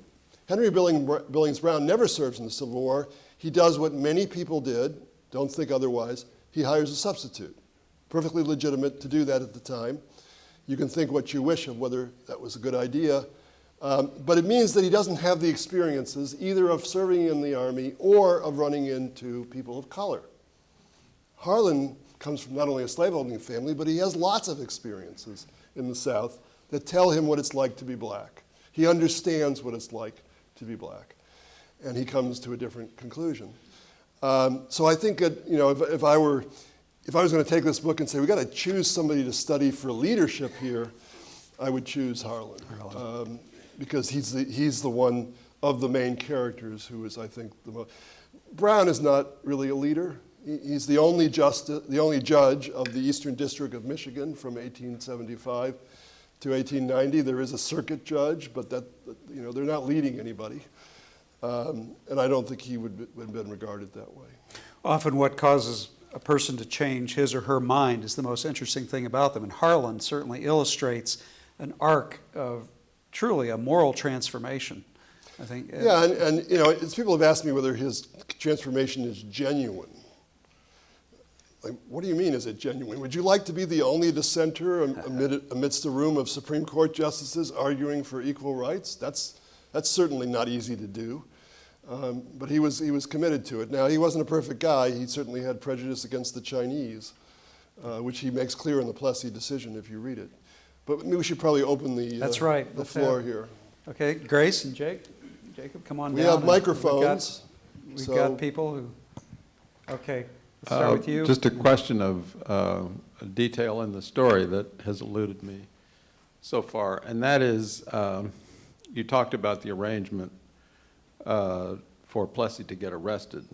Henry Billings Brown never serves in the Civil War. He does what many people did, don't think otherwise. He hires a substitute. Perfectly legitimate to do that at the time. You can think what you wish of whether that was a good idea. But it means that he doesn't have the experiences either of serving in the army or of running into people of color. Harlan comes from not only a slaveholding family, but he has lots of experiences in the South that tell him what it's like to be black. He understands what it's like to be black, and he comes to a different conclusion. So I think that if I was going to take this book and say we got to choose somebody to study for leadership here, I would choose Harlan, because he's the one of the main characters who is, I think, the most. Brown is not really a leader. He's the only judge of the Eastern District of Michigan from 1875 to 1890. There is a circuit judge, but they're not leading anybody. And I don't think he would have been regarded that way. Often what causes a person to change his or her mind is the most interesting thing about them. And Harlan certainly illustrates an arc of truly a moral transformation, I think. Yeah, and people have asked me whether his transformation is genuine. Like, what do you mean, is it genuine? Would you like to be the only dissenter amidst a room of Supreme Court justices arguing for equal rights? That's certainly not easy to do. But he was committed to it. Now, he wasn't a perfect guy. He certainly had prejudice against the Chinese, which he makes clear in the Plessy decision if you read it. But maybe we should probably open the floor here. Okay, Grace and Jacob, come on down. We have microphones. We've got people who, okay. Start with you. Just a question of a detail in the story that has eluded me so far, and that is you talked about the arrangement for Plessy to get arrested.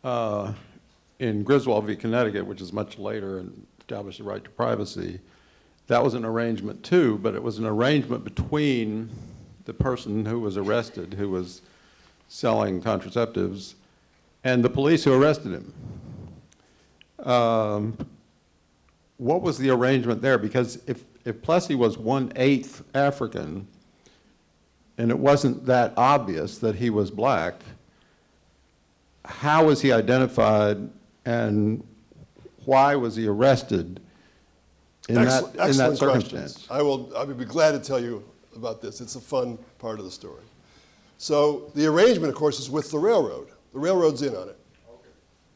In Griswold v. Connecticut, which is much later and established the right to privacy, that was an arrangement too, but it was an arrangement between the person who was arrested, who was selling contraceptives, and the police who arrested him. What was the arrangement there? Because if Plessy was 1/8 African, and it wasn't that obvious that he was black, how was he identified, and why was he arrested in that circumstance? I would be glad to tell you about this. It's a fun part of the story. So the arrangement, of course, is with the railroad. The railroad's in on it. Okay.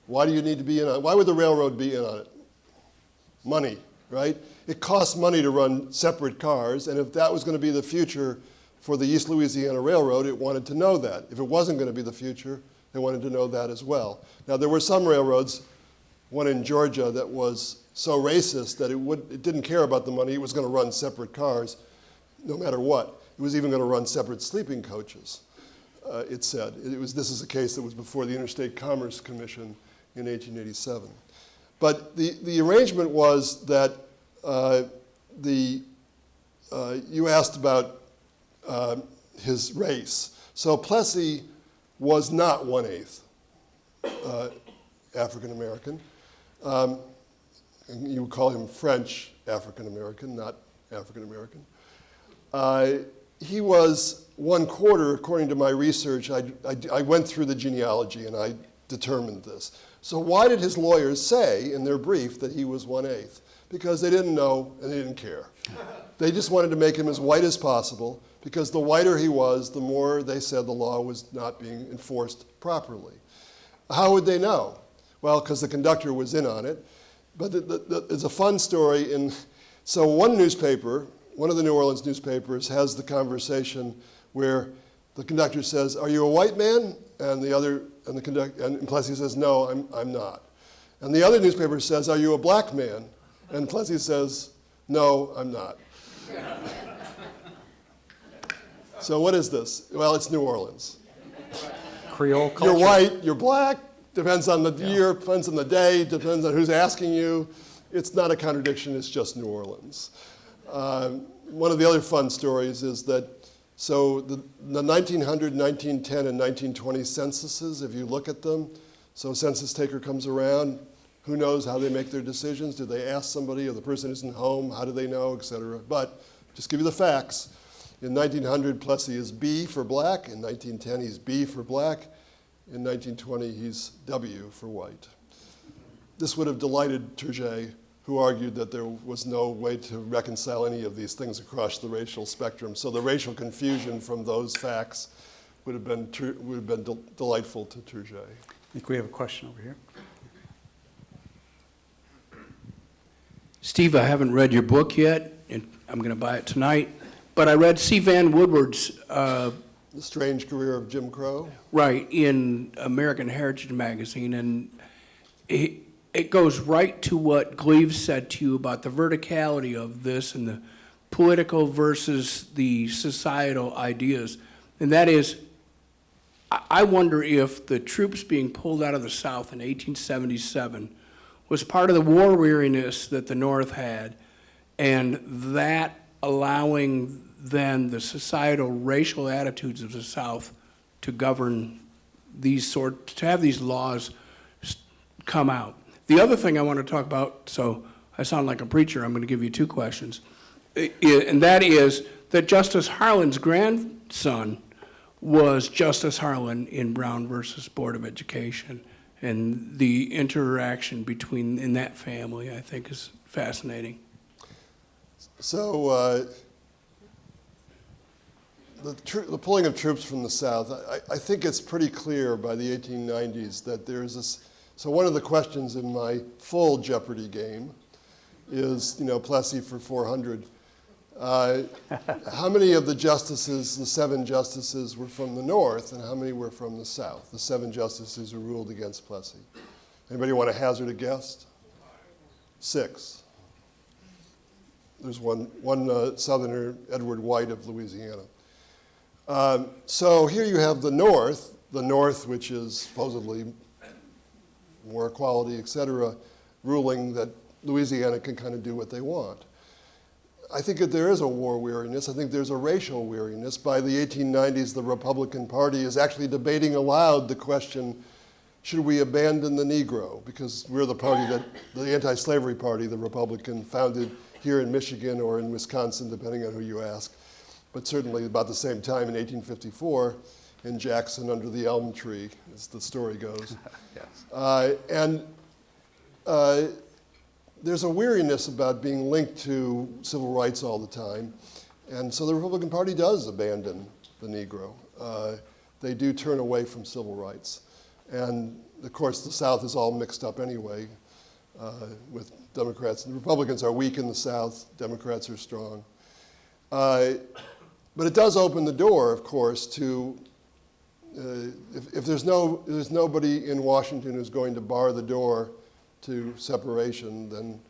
Why do you need to be in on it? Why would the railroad be in on it? Money, right? It costs money to run separate cars, and if that was going to be the future for the East Louisiana Railroad, it wanted to know that. If it wasn't going to be the future, they wanted to know that as well. Now, there were some railroads, one in Georgia, that was so racist that it didn't care about the money. It was going to run separate cars no matter what. It was even going to run separate sleeping coaches. It said. This is a case that was before the Interstate Commerce Commission in 1887. But the arrangement was that you asked about his race. So Plessy was not 1/8 African American. You would call him French African American, not African American. He was 1/4, according to my research. I went through the genealogy and I determined this. So why did his lawyers say in their brief that he was 1/8? Because they didn't know and they didn't care. They just wanted to make him as white as possible, because the whiter he was, the more they said the law was not being enforced properly. How would they know? Well, because the conductor was in on it. But it's a fun story. So one newspaper, one of the New Orleans newspapers, has the conversation where the conductor says, "Are you a white man?" And and Plessy says, "No, I'm not." And the other newspaper says, "Are you a black man?" And Plessy says, "No, I'm not." So what is this? Well, it's New Orleans. Creole culture. You're white, you're black, depends on the year, depends on the day, depends on who's asking you. It's not a contradiction, it's just New Orleans. One of the other fun stories is that, so the 1900, 1910, and 1920 censuses, if you look at them, so a census taker comes around, who knows how they make their decisions? Do they ask somebody, or the person isn't home, how do they know, et cetera? But just give you the facts. In 1900, Plessy is B for black. In 1910, he's B for black. In 1920, he's W for white. This would have delighted Tourgee, who argued that there was no way to reconcile any of these things across the racial spectrum. So the racial confusion from those facts would have been delightful to Tourgee. I think we have a question over here. Steve, I haven't read your book yet, and I'm going to buy it tonight. But I read C. Van Woodward's, The Strange Career of Jim Crow. right, in American Heritage Magazine, and it goes right to what Gleaves said to you about the verticality of this and the political versus the societal ideas. And that is, I wonder if the troops being pulled out of the South in 1877 was part of the war weariness that the North had, and that allowing then the societal racial attitudes of the South to govern these to have these laws come out. The other thing I want to talk about, so I sound like a preacher, I'm going to give you two questions, and that is that Justice Harlan's grandson was Justice Harlan in Brown versus Board of Education, and the interaction in that family, I think, is fascinating. So the pulling of troops from the South, I think it's pretty clear by the 1890s that there's this. So one of the questions in my full Jeopardy game is, Plessy for 400. How many of the justices, the 7 justices, were from the North, and how many were from the South? The 7 justices who ruled against Plessy. Anybody want to hazard a guess? 6. There's one Southerner, Edward White of Louisiana. So here you have the North, which is supposedly more equality, et cetera, ruling that Louisiana can kind of do what they want. I think that there is a war weariness. I think there's a racial weariness. By the 1890s, the Republican Party is actually debating aloud the question, should we abandon the Negro? Because we're the party the anti-slavery party, the Republican, founded here in Michigan or in Wisconsin, depending on who you ask, but certainly about the same time in 1854 in Jackson under the elm tree, as the story goes. Yes. There's a weariness about being linked to civil rights all the time, and so the Republican Party does abandon the Negro. They do turn away from civil rights. And of course, the South is all mixed up anyway with Democrats. The Republicans are weak in the South, Democrats are strong. But it does open the door, of course, to, if there's nobody in Washington who's going to bar the door to separation, then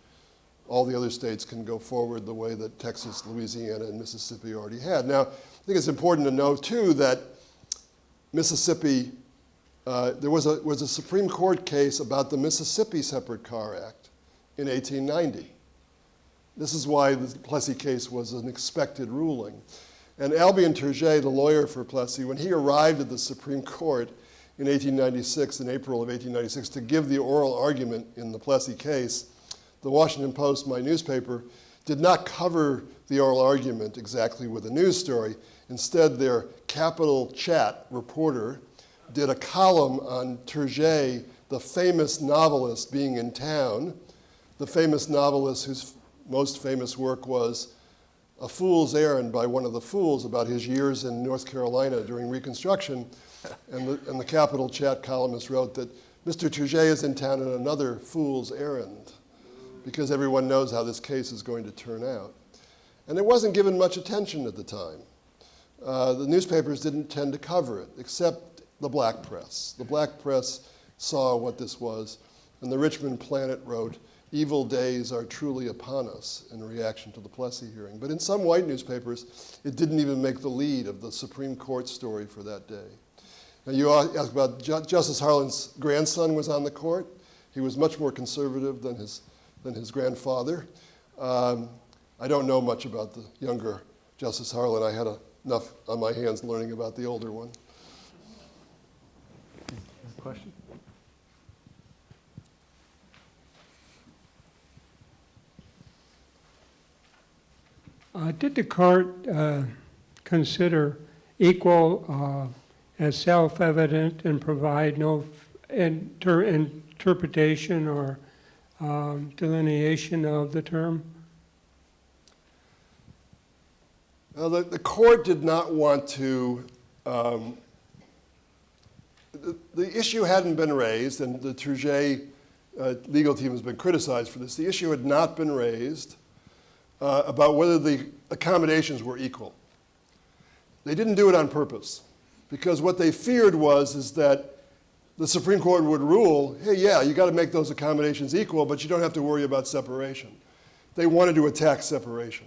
all the other states can go forward the way that Texas, Louisiana, and Mississippi already had. Now, I think it's important to know, too, that Mississippi, there was a Supreme Court case about the Mississippi Separate Car Act in 1890. This is why the Plessy case was an expected ruling. And Albion Tourgee, the lawyer for Plessy, when he arrived at the Supreme Court in 1896, in April of 1896, to give the oral argument in the Plessy case, the Washington Post, my newspaper, did not cover the oral argument exactly with a news story. Instead, their Capital Chat reporter did a column on Tourgee, the famous novelist, being in town, the famous novelist whose most famous work was A Fool's Errand by One of the Fools, about his years in North Carolina during Reconstruction. And the Capital Chat columnist wrote that Mr. Tourgee is in town on another fool's errand, because everyone knows how this case is going to turn out. And it wasn't given much attention at the time. The newspapers didn't tend to cover it, except the black press. The black press saw what this was, and the Richmond Planet wrote, evil days are truly upon us in reaction to the Plessy hearing. But in some white newspapers, it didn't even make the lead of the Supreme Court story for that day. Now you ask about Justice Harlan's grandson was on the court. He was much more conservative than his grandfather. I don't know much about the younger Justice Harlan. I had enough on my hands learning about the older one. Question? Did the court consider equal as self-evident and provide no interpretation or delineation of the term? Well, the court did not want to, the issue hadn't been raised, and the Tourgee legal team has been criticized for this. The issue had not been raised about whether the accommodations were equal. They didn't do it on purpose, because what they feared is that the Supreme Court would rule, hey, yeah, you got to make those accommodations equal, but you don't have to worry about separation. They wanted to attack separation.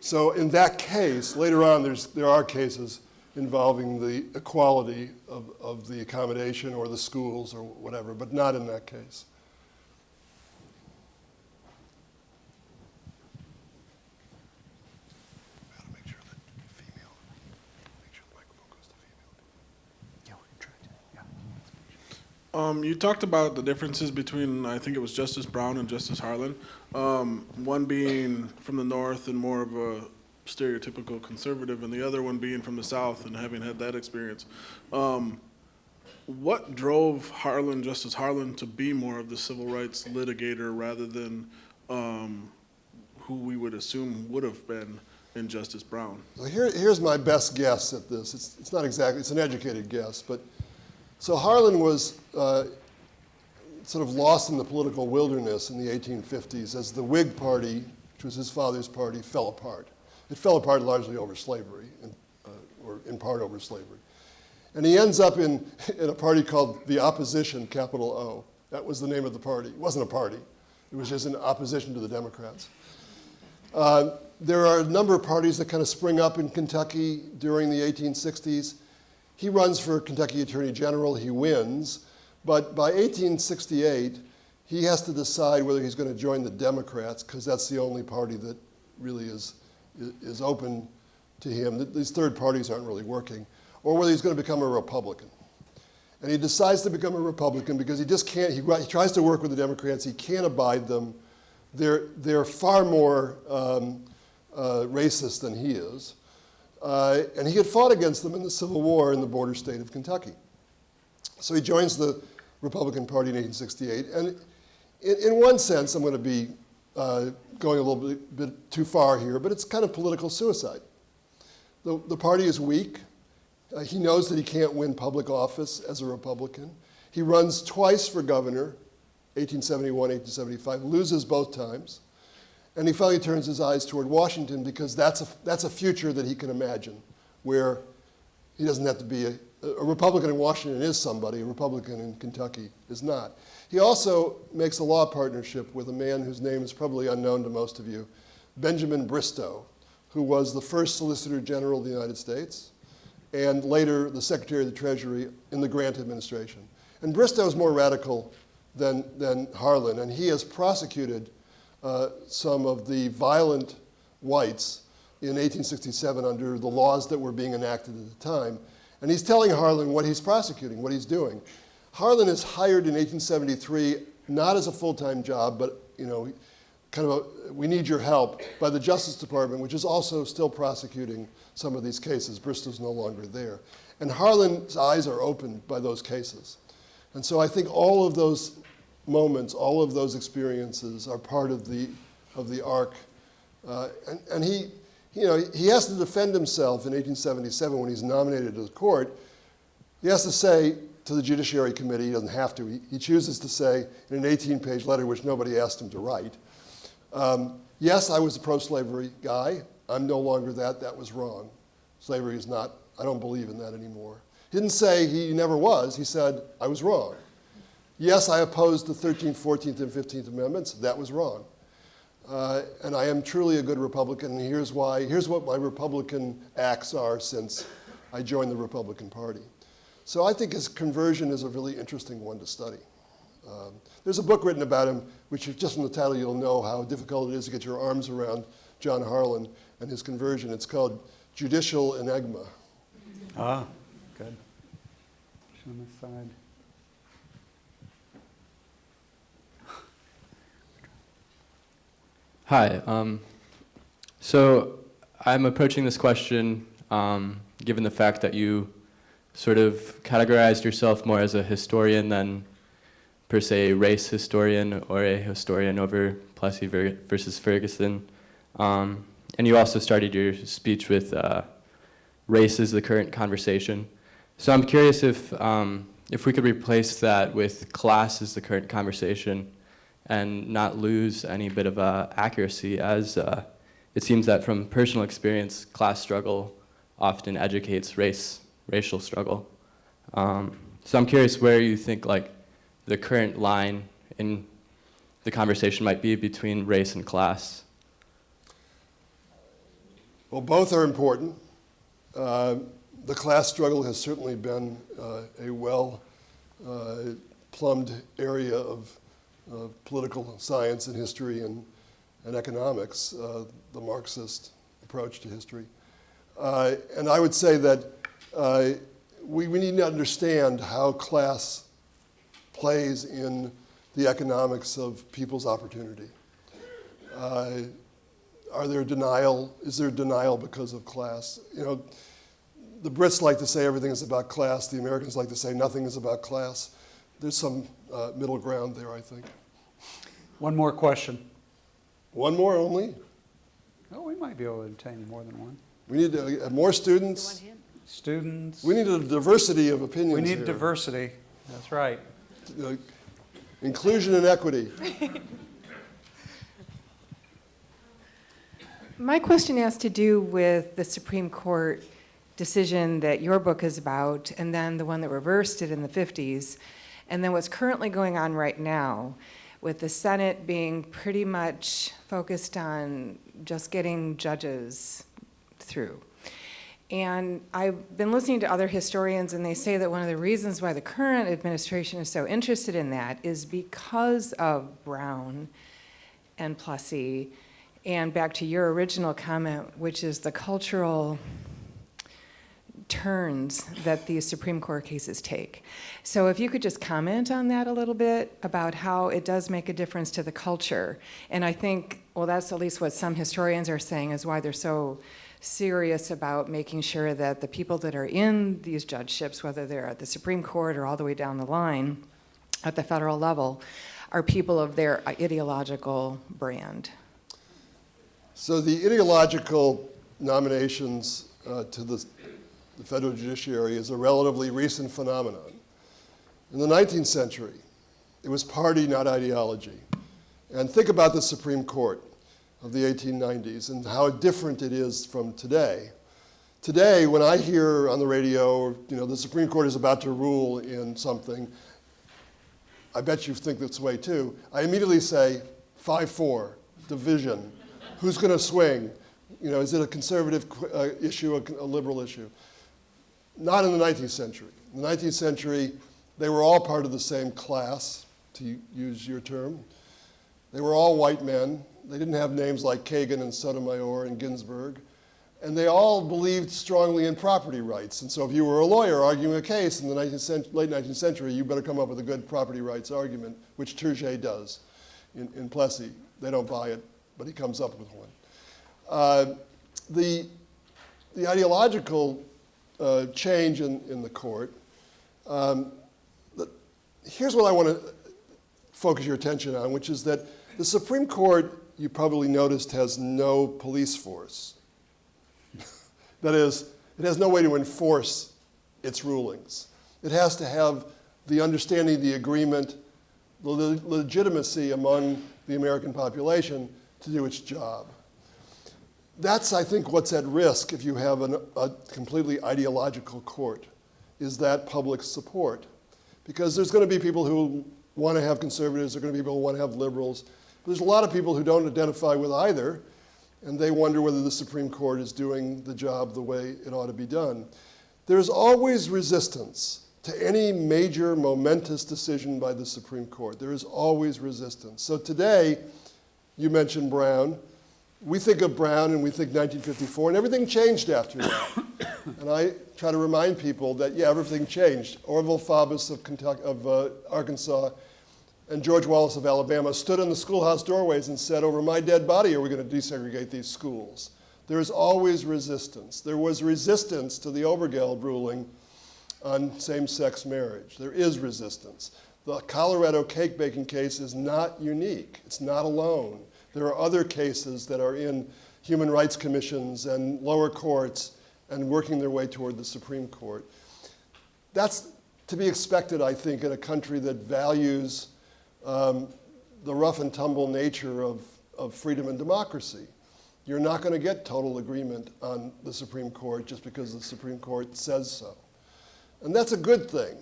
So in that case, later on, there are cases involving the equality of the accommodation or the schools or whatever, but not in that case. You talked about the differences between, I think it was Justice Brown and Justice Harlan. One being from the North and more of a stereotypical conservative, and the other one being from the South and having had that experience. What drove Justice Harlan, to be more of the civil rights litigator rather than who we would assume would have been in Justice Brown? Well, here's my best guess at this. It's not exactly, it's an educated guess, but so Harlan was sort of lost in the political wilderness in the 1850s as the Whig Party, which was his father's party, fell apart. It fell apart largely over slavery, or in part over slavery. And he ends up in a party called the Opposition, capital O. That was the name of the party. It wasn't a party. It was just in opposition to the Democrats. There are a number of parties that kind of spring up in Kentucky during the 1860s. He runs for Kentucky Attorney General, he wins, but by 1868, he has to decide whether he's going to join the Democrats, because that's the only party that really is open to him. These third parties aren't really working, or whether he's going to become a Republican. And he decides to become a Republican because he just can't, he tries to work with the Democrats, he can't abide them. They're far more racist than he is. And he had fought against them in the Civil War in the border state of Kentucky. So he joins the Republican Party in 1868. And in one sense, I'm going to be going a little bit too far here, but it's kind of political suicide. The party is weak. He knows that he can't win public office as a Republican. He runs twice for governor, 1871, 1875, loses both times. And he finally turns his eyes toward Washington because that's a future that he can imagine, where he doesn't have to be a Republican in Washington is somebody, a Republican in Kentucky is not. He also makes a law partnership with a man whose name is probably unknown to most of you, Benjamin Bristow, who was the first Solicitor General of the United States and later the Secretary of the Treasury in the Grant administration. And Bristow is more radical than Harlan, and he has prosecuted some of the violent whites in 1867 under the laws that were being enacted at the time. And he's telling Harlan what he's prosecuting, what he's doing. Harlan is hired in 1873, not as a full-time job, but kind of we need your help, by the Justice Department, which is also still prosecuting some of these cases. Bristow's no longer there. And Harlan's eyes are opened by those cases. And so I think all of those moments, all of those experiences are part of the arc. And he has to defend himself in 1877 when he's nominated to the court. He has to say to the Judiciary Committee, he doesn't have to, he chooses to say in an 18-page letter, which nobody asked him to write, yes, I was a pro-slavery guy. I'm no longer that. That was wrong. Slavery is not, I don't believe in that anymore. He didn't say he never was. He said, I was wrong. Yes, I opposed the 13th, 14th, and 15th Amendments. That was wrong. And I am truly a good Republican, and here's why. Here's what my Republican acts are since I joined the Republican Party. So I think his conversion is a really interesting one to study. There's a book written about him, which just from the title you'll know how difficult it is to get your arms around John Harlan and his conversion. It's called Judicial Enigma. Ah, good. On this side. Hi. So I'm approaching this question given the fact that you sort of categorized yourself more as a historian than per se a race historian or a historian over Plessy versus Ferguson. And you also started your speech with race is the current conversation. So I'm curious if we could replace that with class is the current conversation and not lose any bit of accuracy, as it seems that from personal experience, class struggle often educates racial struggle. So I'm curious where you think like the current line in the conversation might be between race and class. Well, both are important. The class struggle has certainly been a well-plumbed area of political science and history and economics, the Marxist approach to history. And I would say that we need to understand how class plays in the economics of people's opportunity. Is there denial because of class? You know, the Brits like to say everything is about class. The Americans like to say nothing is about class. There's some middle ground there, I think. One more question. One more only? Oh, we might be able to obtain more than one. We need to have more students. Students. We need a diversity of opinions We need here. diversity. That's right. Inclusion and equity. My question has to do with the Supreme Court decision that your book is about, and then the one that reversed it in the 50s, and then what's currently going on right now, with the Senate being pretty much focused on just getting judges through. And I've been listening to other historians, and they say that one of the reasons why the current administration is so interested in that is because of Brown and Plessy, and back to your original comment, which is the cultural turns that these Supreme Court cases take. So if you could just comment on that a little bit about how it does make a difference to the culture. And I think, well, that's at least what some historians are saying is why they're so serious about making sure that the people that are in these judgeships, whether they're at the Supreme Court or all the way down the line at the federal level, are people of their ideological brand. So the ideological nominations to the federal judiciary is a relatively recent phenomenon. In the 19th century, it was party, not ideology. And think about the Supreme Court of the 1890s and how different it is from today. Today, when I hear on the radio, you know, the Supreme Court is about to rule in something, I bet you think this way too, I immediately say 5-4, division. Who's going to swing? You know, is it a conservative issue, a liberal issue? Not in the 19th century. In the 19th century, they were all part of the same class, to use your term. They were all white men. They didn't have names like Kagan and Sotomayor and Ginsburg. And they all believed strongly in property rights. And so if you were a lawyer arguing a case in the late 19th century, you better come up with a good property rights argument, which Tourgee does in Plessy. They don't buy it, but he comes up with one. The ideological change in the court, here's what I want to focus your attention on, which is that the Supreme Court, you probably noticed, has no police force. That is, it has no way to enforce its rulings. It has to have the understanding, the agreement, the legitimacy among the American population to do its job. That's, I think, what's at risk if you have a completely ideological court, is that public support. Because there's going to be people who want to have conservatives, there are going to be people who want to have liberals. But there's a lot of people who don't identify with either, and they wonder whether the Supreme Court is doing the job the way it ought to be done. There's always resistance to any major momentous decision by the Supreme Court. There is always resistance. So today, you mentioned Brown. We think of Brown and we think 1954, and everything changed after that. And I try to remind people that, yeah, everything changed. Orville Faubus of Arkansas and George Wallace of Alabama stood in the schoolhouse doorways and said, over my dead body are we going to desegregate these schools. There is always resistance. There was resistance to the Obergeld ruling on same-sex marriage. There is resistance. The Colorado cake baking case is not unique. It's not alone. There are other cases that are in human rights commissions and lower courts and working their way toward the Supreme Court. That's to be expected, I think, in a country that values the rough and tumble nature of freedom and democracy. You're not going to get total agreement on the Supreme Court just because the Supreme Court says so. And that's a good thing.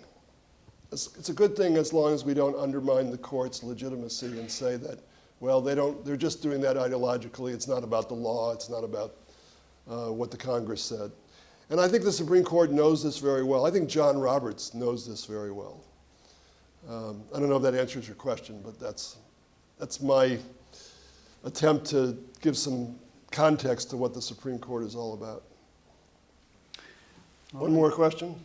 It's a good thing as long as we don't undermine the court's legitimacy and say that, well, they're just doing that ideologically. It's not about the law. It's not about what the Congress said. And I think the Supreme Court knows this very well. I think John Roberts knows this very well. I don't know if that answers your question, but that's my attempt to give some context to what the Supreme Court is all about. One more question?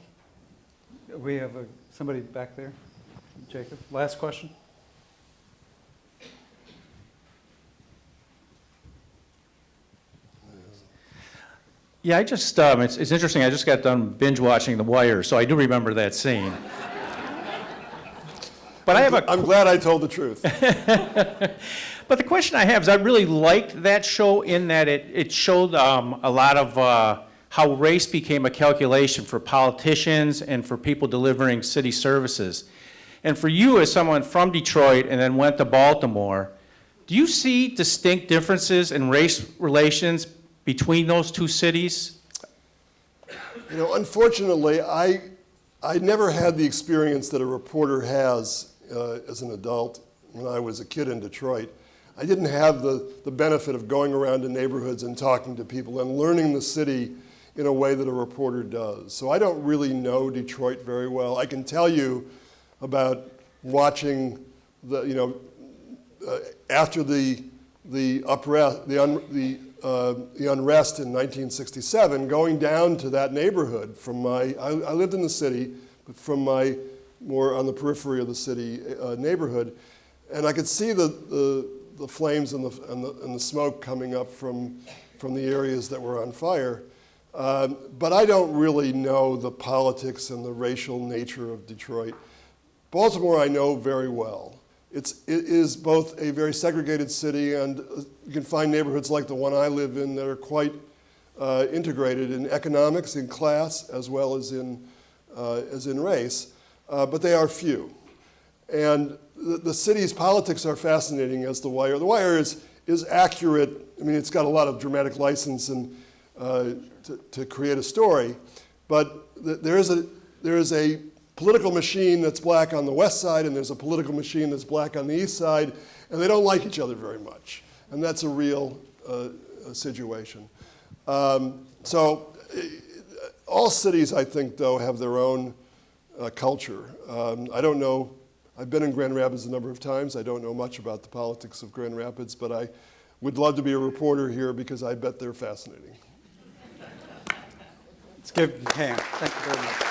We have somebody back there. Jacob, last question. Yeah, I just, it's interesting, I just got done binge watching The Wire, so I do remember that scene. But I'm glad I told the truth. But the question I have is I really liked that show in that it showed a lot of how race became a calculation for politicians and for people delivering city services. And for you as someone from Detroit and then went to Baltimore, do you see distinct differences in race relations between those two cities? You know, unfortunately, I never had the experience that a reporter has as an adult when I was a kid in Detroit. I didn't have the benefit of going around to neighborhoods and talking to people and learning the city in a way that a reporter does. So I don't really know Detroit very well. I can tell you about watching after the unrest in 1967, going down to that neighborhood from I lived in the city, but from my more on the periphery of the city neighborhood, and I could see the flames and the smoke coming up from the areas that were on fire. But I don't really know the politics and the racial nature of Detroit. Baltimore I know very well. It is both a very segregated city, and you can find neighborhoods like the one I live in that are quite integrated in economics, in class, as well as in race, but they are few. And the city's politics are fascinating as The Wire. The Wire is accurate. I mean, it's got a lot of dramatic license and to create a story, but there is a political machine that's black on the west side, and there's a political machine that's black on the east side, and they don't like each other very much. And that's a real situation. So all cities, I think, though, have their own culture. I don't know, I've been in Grand Rapids a number of times. I don't know much about the politics of Grand Rapids, but I would love to be a reporter here because I bet they're fascinating. Let's give a hand. Thank you very much.